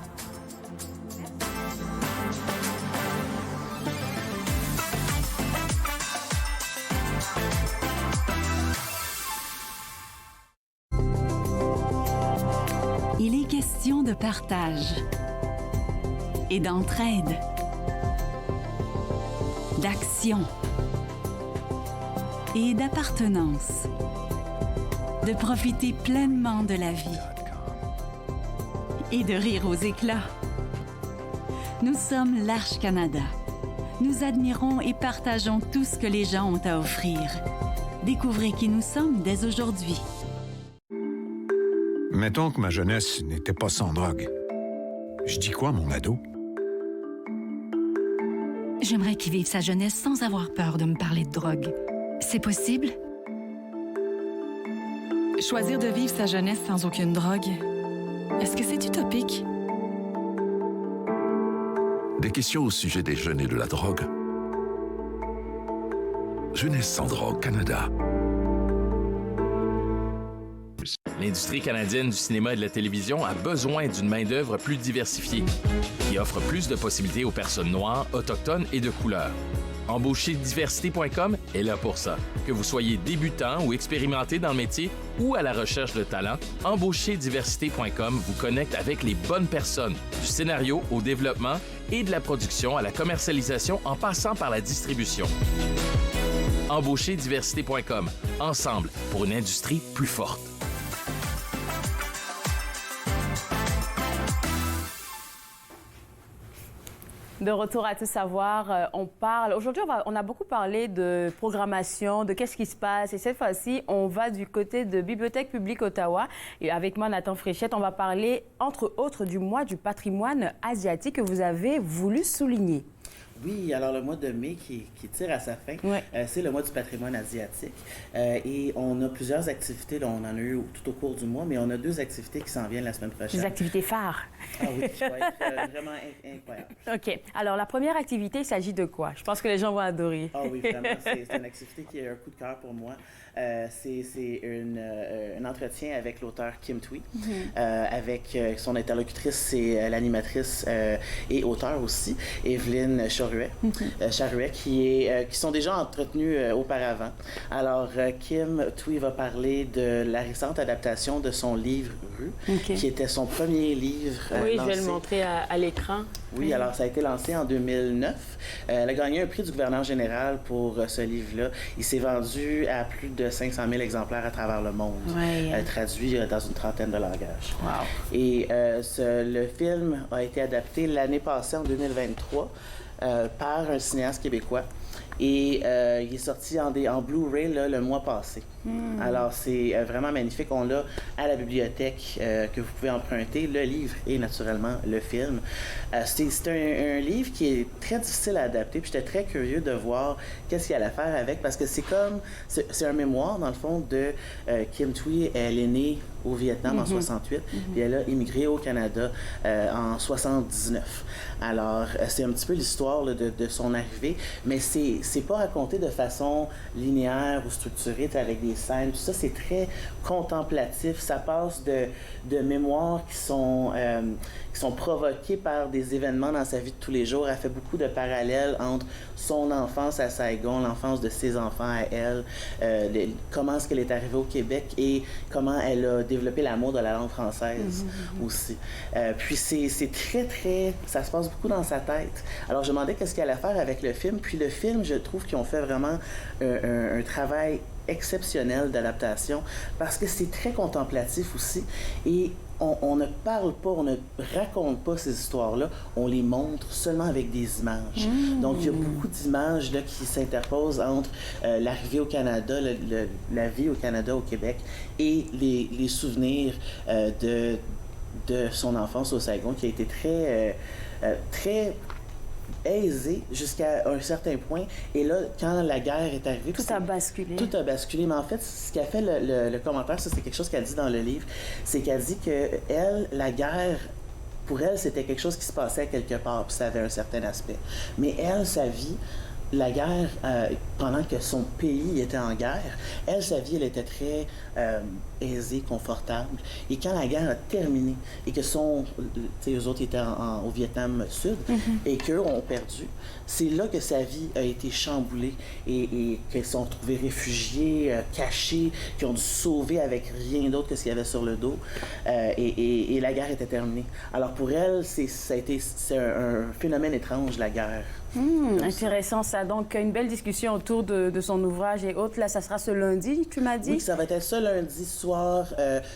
Il est question de partage et d'entraide, d'action et d'appartenance, de profiter pleinement de la vie et de rire aux éclats. Nous sommes l'Arche Canada. Nous admirons et partageons tout ce que les gens ont à offrir. Découvrez qui nous sommes dès aujourd'hui. Mettons que ma jeunesse n'était pas sans drogue. Je dis quoi, mon ado? J'aimerais qu'il vive sa jeunesse sans avoir peur de me parler de drogue. C'est possible? Choisir de vivre sa jeunesse sans aucune drogue, est-ce que c'est utopique? Des questions au sujet des jeunes et de la drogue. Jeunesse sans drogue Canada. L'industrie canadienne du cinéma et de la télévision a besoin d'une main-d'œuvre plus diversifiée, qui offre plus de possibilités aux personnes noires, autochtones et de couleur. Embaucherdiversité.com est là pour ça. Que vous soyez débutant ou expérimenté dans le métier ou à la recherche de talent, Embaucherdiversité.com vous connecte avec les bonnes personnes, du scénario au développement et de la production à la commercialisation en passant par la distribution. Embaucherdiversité.com, ensemble pour une industrie plus forte. De retour à Tout savoir, on parle... Aujourd'hui, on a beaucoup parlé de programmation, de qu'est-ce qui se passe. Et cette fois-ci, on va du côté de Bibliothèque publique Ottawa. Et avec moi, Nathan Fréchette, on va parler, entre autres, du mois du patrimoine asiatique que vous avez voulu souligner. Oui, alors le mois de mai qui tire à sa fin, c'est le mois du patrimoine asiatique. Et on a plusieurs activités, là, on en a eu tout au cours du mois, mais on a 2 activités qui s'en viennent la semaine prochaine. Des activités phares. Ah oui, qui vont être vraiment incroyables. OK. Alors, la première activité, il s'agit de quoi? Je pense que les gens vont adorer. Ah oui, vraiment, c'est une activité qui est un coup de cœur pour moi. C'est un entretien avec l'auteur Kim Thuy, avec son interlocutrice, c'est l'animatrice et auteure aussi, Evelyne Charuet, qui sont déjà entretenus auparavant. Alors, Kim Thuy va parler de la récente adaptation de son livre Rue, qui était son premier livre oui, lancé. je vais le montrer à l'écran. Oui, alors ça a été lancé en 2009. Elle a gagné un prix du gouverneur général pour ce livre-là. Il s'est vendu à plus de 500 000 exemplaires à travers le monde, traduit dans une trentaine de langages. Wow. Et le film a été adapté l'année passée, en 2023, par un cinéaste québécois. Et il est sorti en Blu-ray le mois passé. Alors, c'est vraiment magnifique. On l'a à la bibliothèque que vous pouvez emprunter, le livre et naturellement le film. C'est un livre qui est très difficile à adapter. Puis j'étais très curieux de voir qu'est-ce qu'il allait faire avec, parce que c'est un mémoire, dans le fond, de Kim Thuy. Elle est née au Vietnam en 68, puis elle a immigré au Canada en 79. Alors, c'est un petit peu l'histoire de son arrivée, mais c'est pas raconté de façon linéaire ou structurée, avec des scènes, tout ça, c'est très contemplatif. Ça passe de mémoires qui sont provoquées par des événements dans sa vie de tous les jours. Elle fait beaucoup de parallèles entre son enfance à Saigon, l'enfance de ses enfants à elle, comment est-ce qu'elle est arrivée au Québec et comment elle a développé l'amour de la langue française aussi. Puis c'est très... Ça se passe beaucoup dans sa tête. Alors, je me demandais qu'est-ce qu'elle allait faire avec le film. Puis le film, je trouve qu'ils ont fait vraiment un travail exceptionnel d'adaptation parce que c'est très contemplatif aussi et on ne parle pas, on ne raconte pas ces histoires-là, on les montre seulement avec des images. Donc, il y a beaucoup d'images là, qui s'interposent entre l'arrivée au Canada, la vie au Canada, au Québec, et les souvenirs de son enfance au Saigon, qui a été très aisé jusqu'à un certain point. Et là, quand la guerre est arrivée... Tout a basculé. Tout a basculé. Mais en fait, ce qu'a fait le commentaire, ça, c'est quelque chose qu'elle dit dans le livre, c'est qu'elle dit que elle, la guerre, pour elle, c'était quelque chose qui se passait quelque part, puis ça avait un certain aspect. Mais elle, sa vie... La guerre, pendant que son pays était en guerre, elle, sa vie, elle était très aisée, confortable. Et quand la guerre a terminé et que eux autres étaient au Vietnam Sud et qu'eux ont perdu, c'est là que sa vie a été chamboulée et qu'ils sont retrouvés réfugiés, cachés, qui ont dû se sauver avec rien d'autre que ce qu'il y avait sur le dos. Et la guerre était terminée. Alors pour elle, c'est un phénomène étrange, la guerre. Intéressant ça. Donc, une belle discussion autour de son ouvrage et autres. Là, ça sera ce lundi, tu m'as dit? Oui, ça va être ce lundi soir,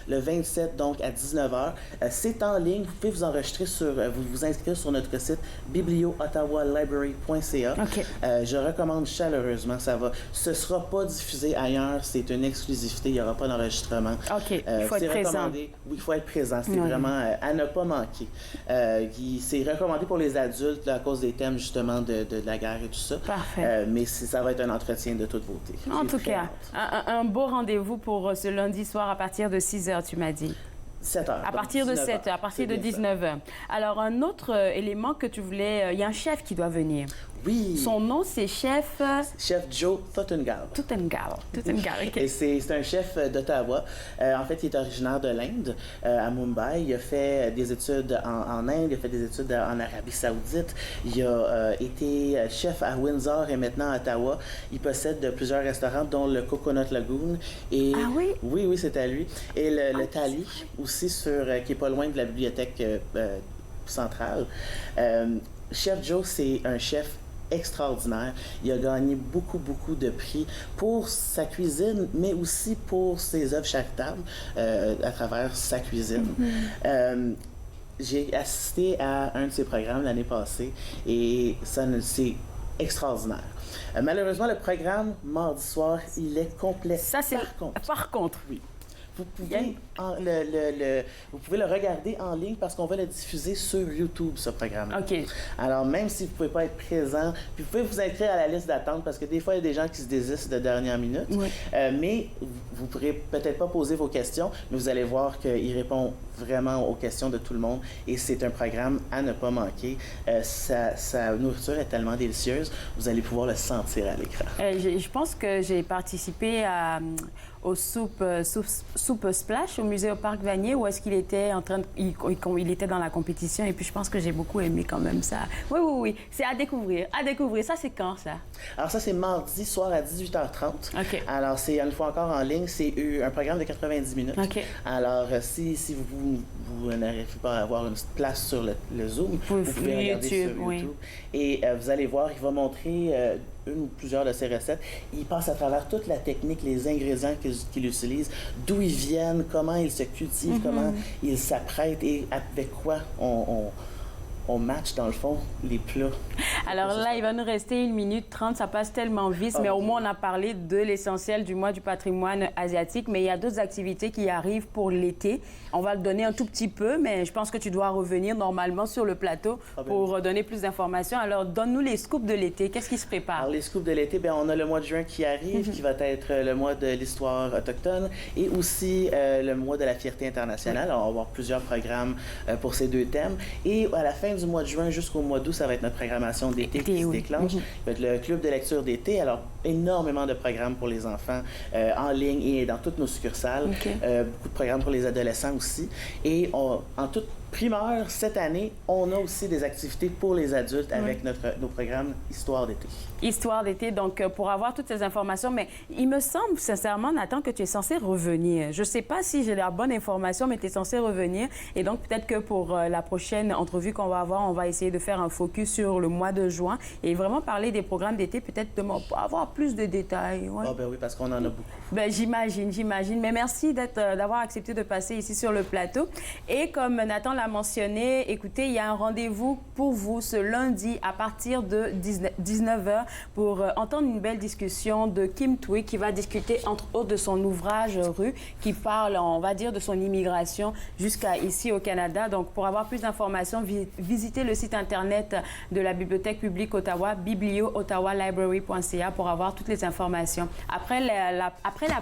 le 27, donc à 19h. C'est en ligne. Vous pouvez vous enregistrer vous inscrire sur notre site biblioottawalibrary.ca. Je recommande chaleureusement. Ce sera pas diffusé ailleurs. C'est une exclusivité. Il n'y aura pas d'enregistrement. Il faut être présent. Oui, il faut être présent. C'est vraiment à ne pas manquer. C'est recommandé pour les adultes là, à cause des thèmes, justement, de la guerre et tout ça. Parfait. Mais ça va être un entretien de toute beauté. En tout cas, un beau rendez-vous pour ce lundi soir à partir de 6h, tu m'as dit. 7h. À partir de 7h, à partir de 19h. Alors, un autre élément que tu voulais... Il y a un chef qui doit venir. Oui. Son nom, c'est Chef Joe Tottengal. OK. Et c'est un chef d'Ottawa. En fait, il est originaire de l'Inde, à Mumbai. Il a fait des études en Inde, il a fait des études en Arabie Saoudite. Il a été chef à Windsor et maintenant à Ottawa. Il possède plusieurs restaurants, dont le Coconut Lagoon. Et, ah oui? Oui, c'est à lui. Et le Tali, aussi, qui est pas loin de la bibliothèque centrale. Chef Joe, c'est un chef extraordinaire. Il a gagné beaucoup de prix pour sa cuisine, mais aussi pour ses œuvres charitables à travers sa cuisine. J'ai assisté à un de ses programmes l'année passée et c'est extraordinaire. Malheureusement, le programme, mardi soir, il est complet. Ça, c'est par contre. Oui. vous pouvez, vous pouvez le regarder en ligne parce qu'on va le diffuser sur YouTube, ce programme. OK. Alors, même si vous ne pouvez pas être présent, puis vous pouvez vous inscrire à la liste d'attente parce que des fois, il y a des gens qui se désistent de dernière minute. Oui. Mais vous ne pourrez peut-être pas poser vos questions, mais vous allez voir qu'il répond vraiment aux questions de tout le monde et c'est un programme à ne pas manquer. Sa nourriture est tellement délicieuse, vous allez pouvoir le sentir à l'écran. Je pense que j'ai participé au Soup Splash au musée au Parc Vanier où est-ce qu'il était en train de, il était dans la compétition et puis je pense que j'ai beaucoup aimé quand même ça. Oui, c'est à découvrir, Ça, c'est quand, ça? Alors ça, c'est mardi soir à 18h30. OK. Alors, c'est une fois encore en ligne, c'est un programme de 90 minutes. OK. Alors, si vous n'arrivez pas à avoir une place sur le Zoom, vous pouvez regarder sur YouTube. Oui. Et vous allez voir, il va montrer une ou plusieurs de ses recettes. Il passe à travers toute la technique, les ingrédients qu'il utilise, d'où ils viennent, comment ils se cultivent, comment ils s'apprêtent et avec quoi on match, dans le fond, les plats. Alors là, il va nous rester 1 minute 30. Ça passe tellement vite, mais au moins, on a parlé de l'essentiel du mois du patrimoine asiatique. Mais il y a d'autres activités qui arrivent pour l'été. On va le donner un tout petit peu, mais je pense que tu dois revenir normalement sur le plateau pour donner plus d'informations. Alors, donne-nous les scoops de l'été. Qu'est-ce qui se prépare? Alors, les scoops de l'été, on a le mois de juin qui arrive, qui va être le mois de l'histoire autochtone et aussi le mois de la fierté internationale. Alors, on va avoir plusieurs programmes pour ces 2 thèmes. Et à la fin du mois de juin jusqu'au mois d'août, ça va être notre programmation d'été qui se déclenche. Ça va être le club de lecture d'été. Alors, énormément de programmes pour les enfants en ligne et dans toutes nos succursales. Beaucoup de programmes pour les adolescents aussi. Et en toute primeur, cette année, on a aussi des activités pour les adultes avec nos programmes Histoire d'été. Histoire d'été, donc pour avoir toutes ces informations, mais il me semble sincèrement, Nathan, que tu es censé revenir. Je ne sais pas si j'ai la bonne information, mais tu es censé revenir. Et donc peut-être que pour la prochaine entrevue qu'on va avoir, on va essayer de faire un focus sur le mois de juin et vraiment parler des programmes d'été, peut-être avoir plus de détails. Ah ben oui, parce qu'on en a beaucoup. Ben, j'imagine. Mais merci d'avoir accepté de passer ici sur le plateau. Et comme Nathan l'a mentionné, écoutez, il y a un rendez-vous pour vous ce lundi à partir de 19h pour entendre une belle discussion de Kim Thuy qui va discuter entre autres de son ouvrage Rue qui parle, on va dire, de son immigration jusqu'à ici au Canada. Donc, pour avoir plus d'informations, visitez le site Internet de la Bibliothèque publique Ottawa, biblio-ottawa-library.ca pour avoir toutes les informations. Après la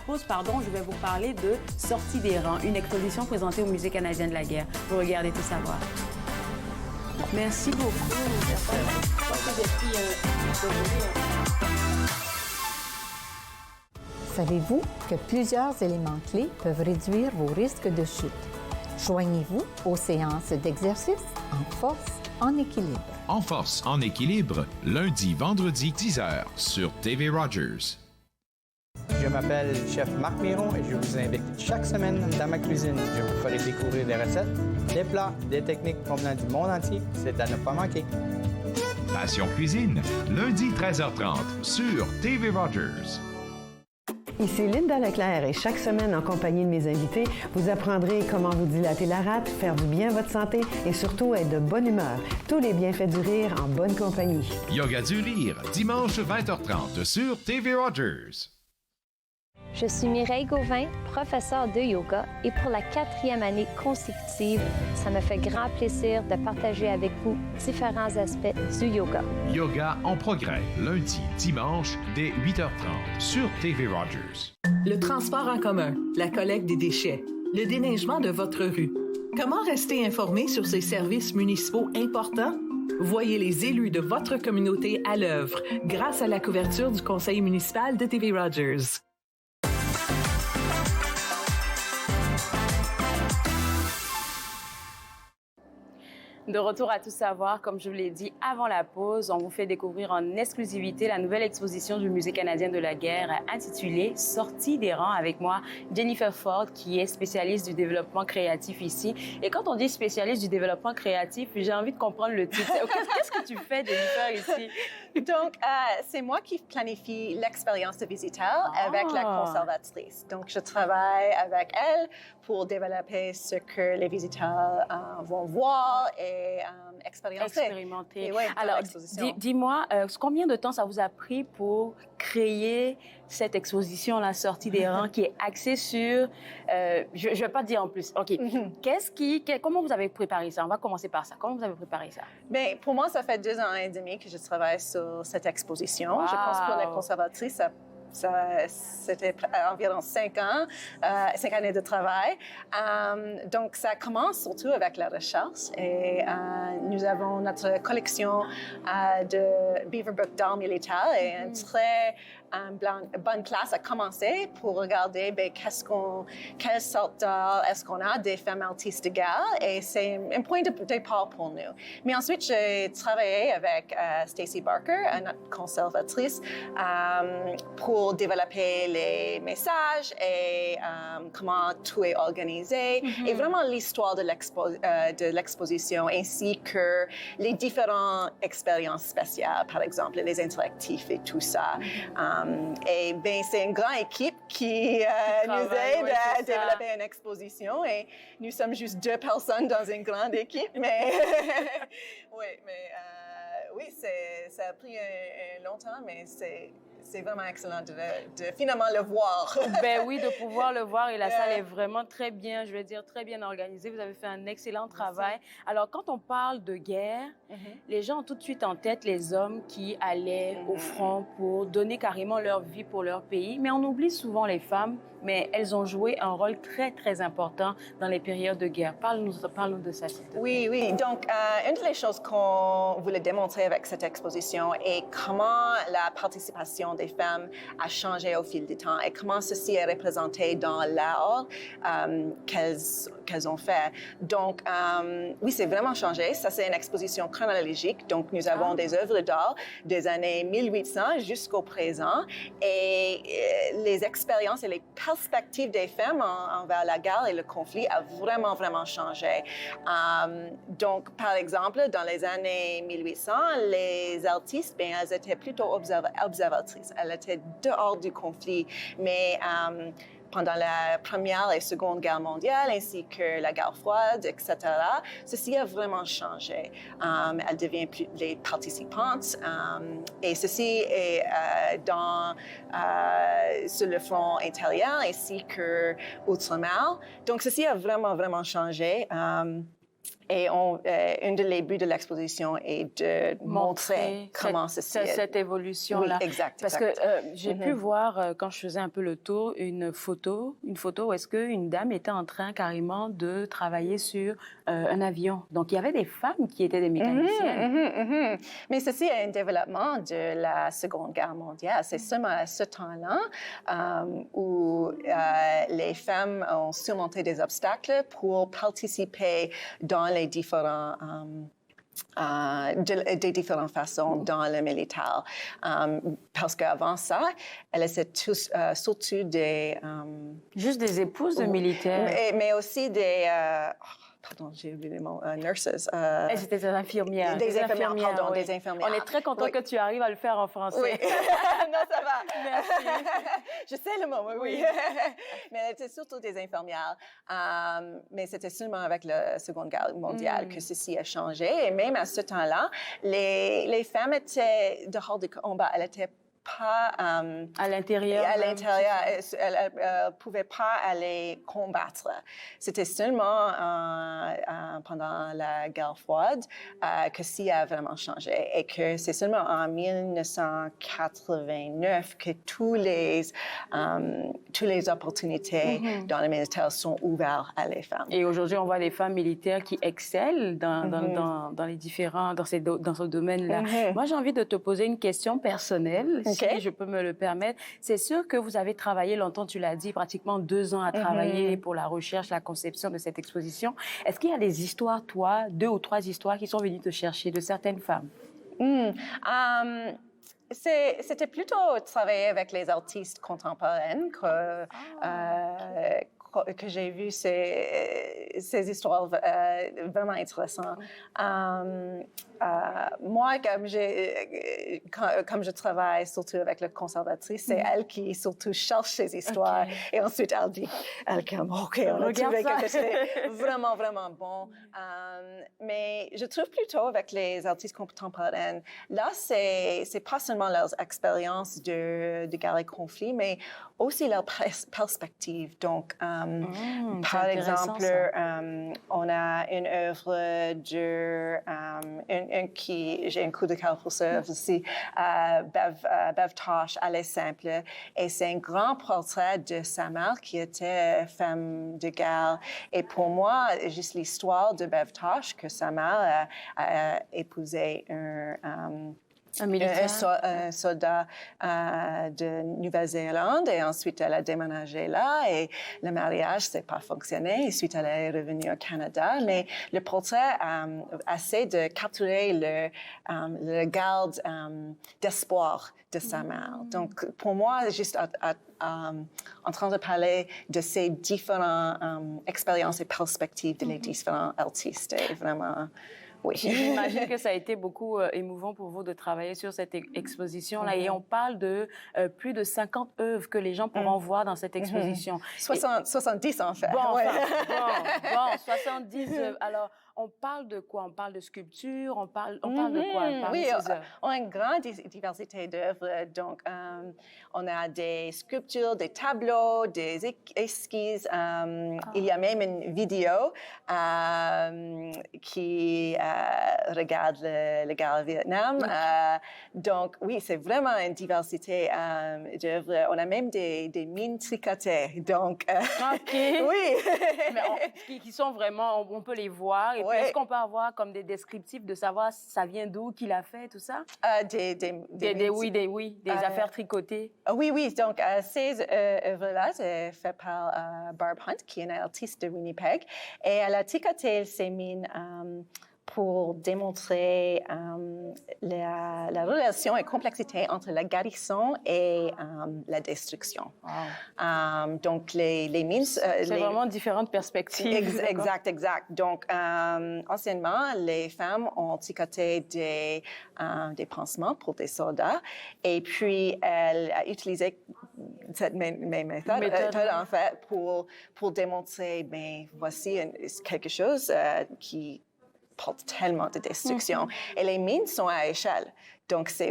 pause, je vais vous parler de Sortie des rangs, une exposition présentée au Musée canadien de la guerre. Vous regardez tout savoir. Merci beaucoup. Savez-vous que plusieurs éléments clés peuvent réduire vos risques de chute? Joignez-vous aux séances d'exercice en force, en équilibre. En force, en équilibre, lundi, vendredi, 10h sur TV Rogers. Je m'appelle Chef Marc Miron et je vous invite chaque semaine dans ma cuisine. Je vous ferai découvrir des recettes, des plats, des techniques provenant du monde entier. C'est à ne pas manquer. Passion Cuisine, lundi 13h30 sur TV Rogers. Ici Linda Leclerc et chaque semaine en compagnie de mes invités, vous apprendrez comment vous dilater la rate, faire du bien à votre santé et surtout être de bonne humeur. Tous les bienfaits du rire en bonne compagnie. Yoga du rire, dimanche 20h30 sur TV Rogers. Je suis Mireille Gauvin, professeure de yoga, et pour la 4e année consécutive, ça me fait grand plaisir de partager avec vous différents aspects du yoga. Yoga en progrès, lundi, dimanche, dès 8h30 sur TV Rogers. Le transport en commun, la collecte des déchets, le déneigement de votre rue. Comment rester informé sur ces services municipaux importants? Voyez les élus de votre communauté à l'œuvre grâce à la couverture du Conseil municipal de TV Rogers. De retour à Tout savoir, comme je vous l'ai dit avant la pause, on vous fait découvrir en exclusivité la nouvelle exposition du Musée canadien de la guerre intitulée « Sortie des rangs » avec moi, Jennifer Ford, qui est spécialiste du développement créatif ici. Et quand on dit spécialiste du développement créatif, j'ai envie de comprendre le titre. Qu'est-ce que tu fais, Jennifer, ici? Donc, c'est moi qui planifie l'expérience de visiteur avec la conservatrice. Donc, je travaille avec elle pour développer ce que les visiteurs vont voir et et expérimenté. Expérimenté. Et ouais, dans Alors, l'exposition. dis-moi, combien de temps ça vous a pris pour créer cette exposition, La sortie des rangs, qui est axée sur... je ne vais pas dire en plus. OK. Comment vous avez préparé ça? On va commencer par ça. Comment vous avez préparé ça? Bien, pour moi, ça fait 2 ans et demi que je travaille sur cette exposition. Wow. Je pense que pour la conservatrice, c'était environ 5 ans, 5 années de travail. Donc, ça commence surtout avec la recherche. Et nous avons notre collection de Beaverbrook dolls militaires et une très bonne place à commencer pour regarder quelle sorte d'art est-ce qu'on a des femmes artistes de guerre. Et c'est un point de départ pour nous. Mais ensuite, j'ai travaillé avec Stacey Barker, notre conservatrice, pour développer les messages et comment tout est organisé et vraiment l'histoire de l'exposition ainsi que les différentes expériences spéciales, par exemple les interactifs et tout ça. Et bien, c'est une grande équipe qui nous aide à développer une exposition et nous sommes juste 2 personnes dans une grande équipe, mais oui, ça a pris longtemps, mais c'est vraiment excellent de finalement le voir. Ben oui, de pouvoir le voir. Et la salle est vraiment très bien, je vais dire, très bien organisée. Vous avez fait un excellent travail. Alors, quand on parle de guerre, les gens ont tout de suite en tête les hommes qui allaient au front pour donner carrément leur vie pour leur pays. Mais on oublie souvent les femmes, mais elles ont joué un rôle très, très important dans les périodes de guerre. Parle-nous de ça, s'il te plaît. Oui. Donc, une des choses qu'on voulait démontrer avec cette exposition est comment la participation des femmes a changé au fil du temps et comment ceci est représenté dans l'art qu'elles ont fait. Donc, oui, c'est vraiment changé. Ça, c'est une exposition chronologique. Donc, nous avons des œuvres d'art des années 1800 jusqu'au présent et les expériences et les perspectives des femmes envers la guerre et le conflit a vraiment, vraiment changé. Donc, par exemple, dans les années 1800, les artistes, bien, elles étaient plutôt observatrices. Elles étaient dehors du conflit, mais pendant la Première et Seconde Guerre mondiale, ainsi que la guerre froide, etc., ceci a vraiment changé. Elle devient plus les participantes et ceci est sur le front intérieur ainsi que outre-mer. Donc, ceci a vraiment, vraiment changé. Et un des buts de l'exposition est de montrer comment cette évolution-là. Oui, exact. Parce que j'ai pu voir, quand je faisais un peu le tour, une photo où est-ce qu'une dame était en train carrément de travailler sur un avion. Donc, il y avait des femmes qui étaient des mécaniciennes. Mais ceci est un développement de la Seconde Guerre mondiale. C'est seulement à ce temps-là où les femmes ont surmonté des obstacles pour participer dans les différentes façons dans le militaire. Parce qu'avant ça, elles étaient tous, surtout des... Juste des épouses de militaires. Mais aussi des... pardon, j'ai oublié le mot, nurses. C'était des infirmières. Des infirmières, pardon, oui. des infirmières. On est très content que tu arrives à le faire en français. Oui. Non, ça va. Merci. Je sais le mot, oui. Mais elles étaient surtout des infirmières. Mais c'était seulement avec la Seconde Guerre mondiale que ceci a changé. Et même à ce temps-là, les femmes étaient dehors du combat. Elles étaient pas à l'intérieur. À l'intérieur, elle ne pouvait pas aller combattre. C'était seulement pendant la guerre froide que ça a vraiment changé et que c'est seulement en 1989 que tous les opportunités dans le militaire sont ouvertes à les femmes. Et aujourd'hui, on voit des femmes militaires qui excellent dans les différents dans ce domaine-là. Moi, j'ai envie de te poser une question personnelle. Si je peux me le permettre. C'est sûr que vous avez travaillé longtemps, tu l'as dit, pratiquement 2 ans à travailler pour la recherche, la conception de cette exposition. Est-ce qu'il y a des histoires, toi, 2 ou 3 histoires qui sont venues te chercher de certaines femmes? C'était plutôt travailler avec les artistes contemporaines que j'ai vues, c'est ces histoires vraiment intéressantes. Moi, comme je travaille surtout avec la conservatrice, c'est elle qui surtout cherche ces histoires. Et ensuite, elle dit, OK, on a trouvé quelque chose vraiment, vraiment bon. Mais je trouve plutôt avec les artistes contemporains, là, c'est pas seulement leurs expériences de guerre et conflit, mais aussi leur perspective. Donc, par exemple, on a une œuvre de j'ai un coup de cœur pour ça aussi, Bev Tosh, Elle est simple. Et c'est un grand portrait de sa mère qui était femme de guerre. Et pour moi, juste l'histoire de Bev Tosh, que sa mère a épousé un soldat de Nouvelle-Zélande et ensuite elle a déménagé là et le mariage n'a pas fonctionné. Ensuite, elle est revenue au Canada. Mais le portrait essaie de capturer le garde d'espoir de sa mère. Donc, pour moi, juste en train de parler de ces différentes expériences et perspectives de les différents artistes est vraiment... Oui. J'imagine que ça a été beaucoup émouvant pour vous de travailler sur cette exposition-là. Et on parle de plus de 50 œuvres que les gens pourront voir dans cette exposition. 70 en fait. Bon, 70 œuvres. Alors, on parle de quoi? On parle de sculpture? On parle de quoi? Oui, on a une grande diversité d'œuvres. Donc, on a des sculptures, des tableaux, des esquisses. Il y a même une vidéo qui regarde la guerre au Vietnam. Donc, oui, c'est vraiment une diversité d'œuvres. On a même des mines tricotées. Donc, oui. Mais qui sont vraiment, on peut les voir. Et puis, est-ce qu'on peut avoir comme des descriptifs de savoir ça vient d'où, qui l'a fait, tout ça? Des affaires tricotées. Oui. Donc, ces œuvres-là, c'est fait par Barb Hunt, qui est une artiste de Winnipeg. Et elle a tricoté ces mines pour démontrer la relation et complexité entre la guérison et la destruction. Wow. Donc, les mines... c'est vraiment différentes perspectives. Exact. Donc, anciennement, les femmes ont tricoté des pansements pour des soldats et puis elles ont utilisé cette méthode en fait, pour démontrer, voici quelque chose qui porte tellement de destruction. Et les mines sont à échelle. Donc, ça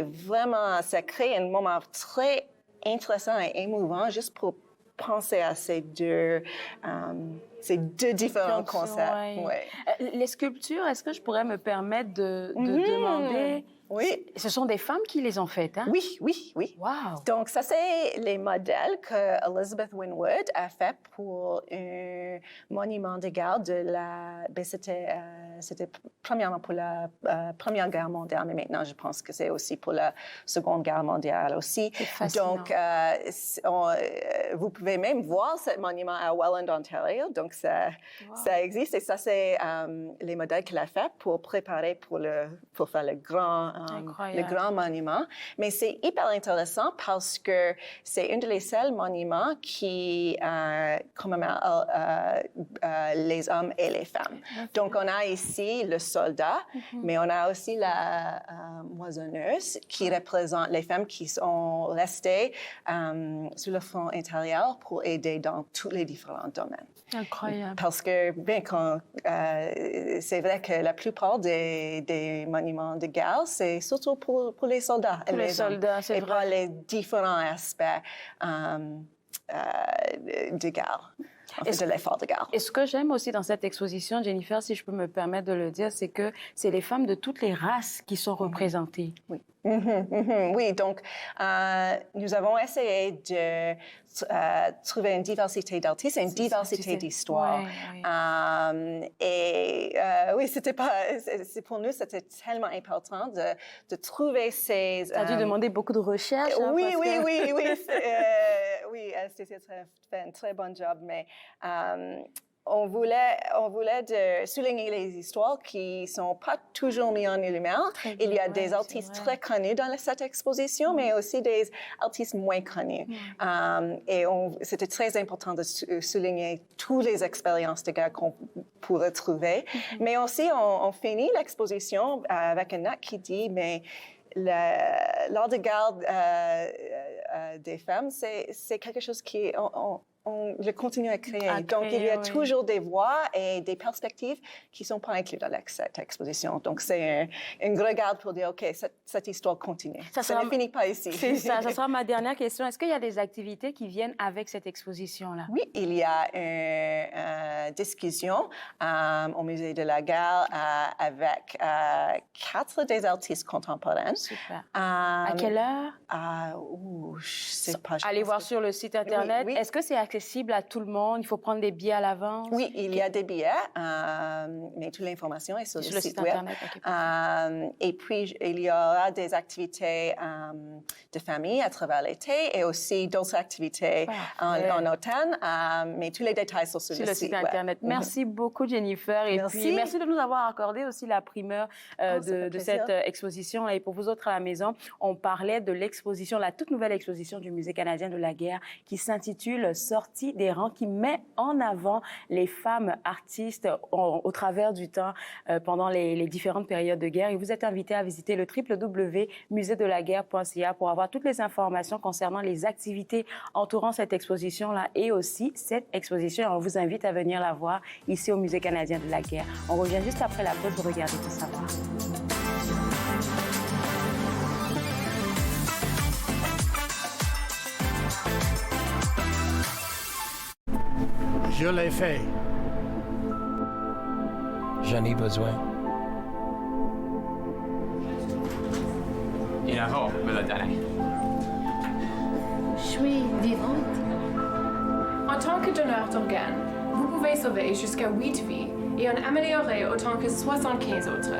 crée un moment très intéressant et émouvant juste pour penser à ces deux différents concepts. Les sculptures, est-ce que je pourrais me permettre de demander... Oui. Ce sont des femmes qui les ont faites, hein? Oui. Wow. Donc, ça, c'est les modèles que Elizabeth Winwood a fait pour un monument de guerre c'était premièrement pour la Première Guerre mondiale, mais maintenant, je pense que c'est aussi pour la Seconde Guerre mondiale aussi. Donc, vous pouvez même voir ce monument à Welland, Ontario. Donc, ça existe. Et ça, c'est les modèles qu'elle a fait pour préparer pour faire le grand monument. Mais c'est hyper intéressant parce que c'est un des seuls monuments qui commémore les hommes et les femmes. Donc, on a ici le soldat, mais on a aussi la moissonneuse qui représente les femmes qui sont restées sur le front intérieur pour aider dans tous les différents domaines. Incroyable. Parce que, c'est vrai que la plupart des monuments de guerre, c'est surtout pour les soldats. Pour les soldats, c'est vrai. Et pas les différents aspects de guerre. De l'effort de guerre. Et ce que j'aime aussi dans cette exposition, Jennifer, si je peux me permettre de le dire, c'est que c'est les femmes de toutes les races qui sont représentées. Oui. Oui, donc nous avons essayé de trouver une diversité d'artistes et une diversité d'histoires. Oui, pour nous, c'était tellement important de trouver ces... Ça a dû demander beaucoup de recherche. Oui. Oui, Stécie a fait un très bon job, mais on voulait souligner les histoires qui ne sont pas toujours mises en lumière. Il y a des artistes très connus dans cette exposition, mais aussi des artistes moins connus. Et c'était très important de souligner toutes les expériences de guerre qu'on pourrait trouver. Mais aussi, on finit l'exposition avec une note qui dit, mais l'art de garde des femmes, c'est quelque chose qui on le continue à créer. Donc, il y a toujours des voix et des perspectives qui ne sont pas incluses dans cette exposition. Donc, c'est une regarde pour dire, OK, cette histoire continue. Ça ne finit pas ici. C'est ça. Ça sera ma dernière question. Est-ce qu'il y a des activités qui viennent avec cette exposition-là? Oui, il y a une discussion au Musée de la guerre avec 4 des artistes contemporains. Super. À quelle heure? Je sais pas. Allez voir sur le site Internet. Oui. Est-ce que c'est accessible à tout le monde? Il faut prendre des billets à l'avance? Oui, il y a des billets, mais toute l'information est sur le site web. Internet. Okay, et puis, il y aura des activités de famille à travers l'été et aussi d'autres activités en automne, mais tous les détails sont sur le site Internet. Web. Merci beaucoup, Jennifer. Et puis, merci de nous avoir accordé aussi la primeur de cette exposition. Et pour vous autres à la maison, on parlait de l'exposition, la toute nouvelle exposition du Musée canadien de la guerre qui s'intitule Sortie des rangs, qui met en avant les femmes artistes au travers du temps pendant les différentes périodes de guerre. Et vous êtes invité à visiter le www.musedelaguerre.ca pour avoir toutes les informations concernant les activités entourant cette exposition-là et aussi cette exposition. On vous invite à venir la voir ici au Musée canadien de la guerre. On revient juste après la pause pour regarder tout savoir. Je l'ai fait. J'en ai besoin. Inaro me l'a donné. Je suis vivante. En tant que donneur d'organes, vous pouvez sauver jusqu'à 8 vies et en améliorer autant que 75 autres.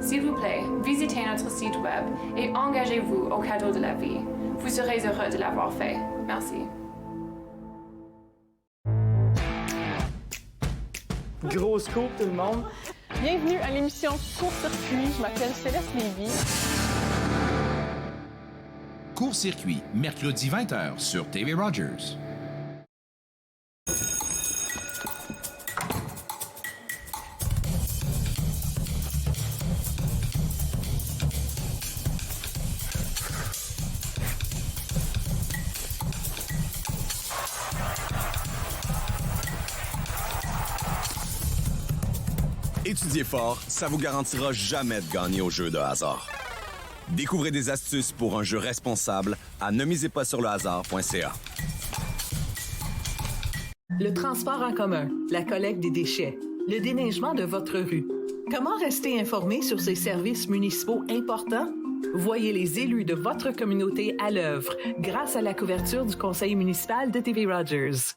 S'il vous plaît, visitez notre site web et engagez-vous au cadeau de la vie. Vous serez heureux de l'avoir fait. Merci. Gros scoop tout le monde. Bienvenue à l'émission Court-Circuit. Je m'appelle Céleste Lévy. Court-Circuit, mercredi 20h sur TV Rogers. Étudiez fort, ça vous garantira jamais de gagner au jeu de hasard. Découvrez des astuces pour un jeu responsable à nemisezpassurlehasard.ca. Le transport en commun, la collecte des déchets, le déneigement de votre rue. Comment rester informé sur ces services municipaux importants? Voyez les élus de votre communauté à l'œuvre grâce à la couverture du Conseil municipal de TV Rogers.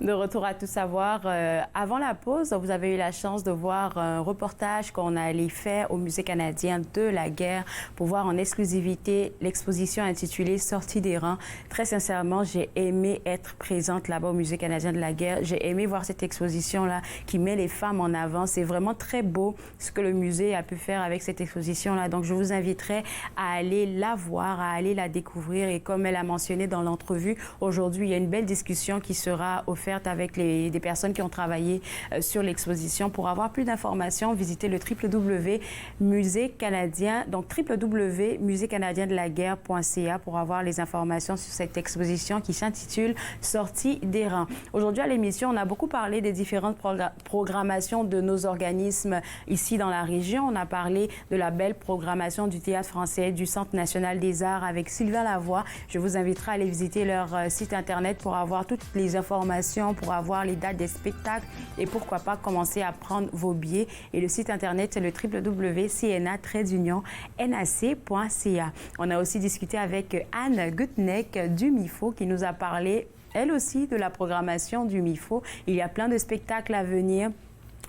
De retour à Tout savoir. Avant la pause, vous avez eu la chance de voir un reportage qu'on allait faire au Musée canadien de la guerre pour voir en exclusivité l'exposition intitulée « Sortie des rangs ». Très sincèrement, j'ai aimé être présente là-bas au Musée canadien de la guerre. J'ai aimé voir cette exposition-là qui met les femmes en avant. C'est vraiment très beau ce que le musée a pu faire avec cette exposition-là. Donc, je vous inviterai à aller la voir, à aller la découvrir. Et comme elle a mentionné dans l'entrevue, aujourd'hui, il y a une belle discussion qui sera offerte avec des personnes qui ont travaillé sur l'exposition. Pour avoir plus d'informations, visitez le www.musécanadien, donc www.musécanadiendelaguerre.ca pour avoir les informations sur cette exposition qui s'intitule « Sortie des rangs ». Aujourd'hui à l'émission, on a beaucoup parlé des différentes programmations de nos organismes ici dans la région. On a parlé de la belle programmation du Théâtre français, du Centre national des arts avec Sylvain Lavoie. Je vous inviterai à aller visiter leur site Internet pour avoir toutes les informations, pour avoir les dates des spectacles et pourquoi pas commencer à prendre vos billets. Et le site Internet, c'est le www.cna-nac.ca. On a aussi discuté avec Anne Gutneck du MIFO qui nous a parlé, elle aussi, de la programmation du MIFO. Il y a plein de spectacles à venir.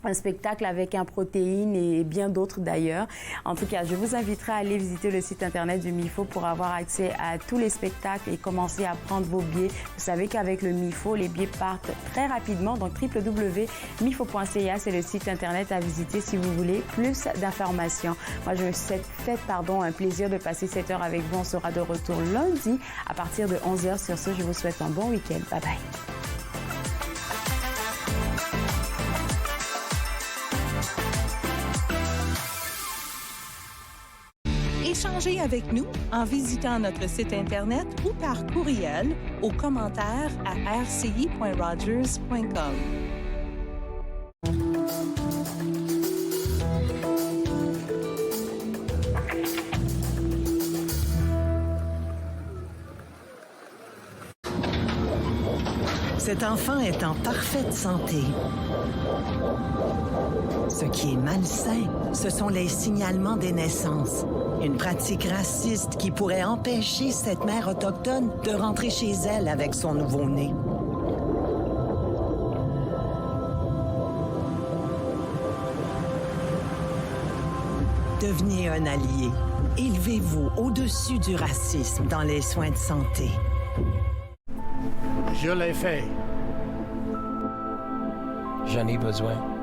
un spectacle avec un protéine et bien d'autres d'ailleurs. En tout cas, je vous inviterai à aller visiter le site internet du MIFO pour avoir accès à tous les spectacles et commencer à prendre vos billets. Vous savez qu'avec le MIFO, les billets partent très rapidement. Donc, www.mifo.ca, c'est le site internet à visiter si vous voulez plus d'informations. Moi, je me suis fait un plaisir de passer cette heure avec vous. On sera de retour lundi à partir de 11h. Sur ce, je vous souhaite un bon week-end. Bye bye. Échangez avec nous en visitant notre site Internet ou par courriel aux commentaires à rci.rogers.com. Cet enfant est en parfaite santé. Ce qui est malsain, ce sont les signalements des naissances. Une pratique raciste qui pourrait empêcher cette mère autochtone de rentrer chez elle avec son nouveau-né. Devenez un allié. Élevez-vous au-dessus du racisme dans les soins de santé. Je l'ai fait. J'en ai besoin.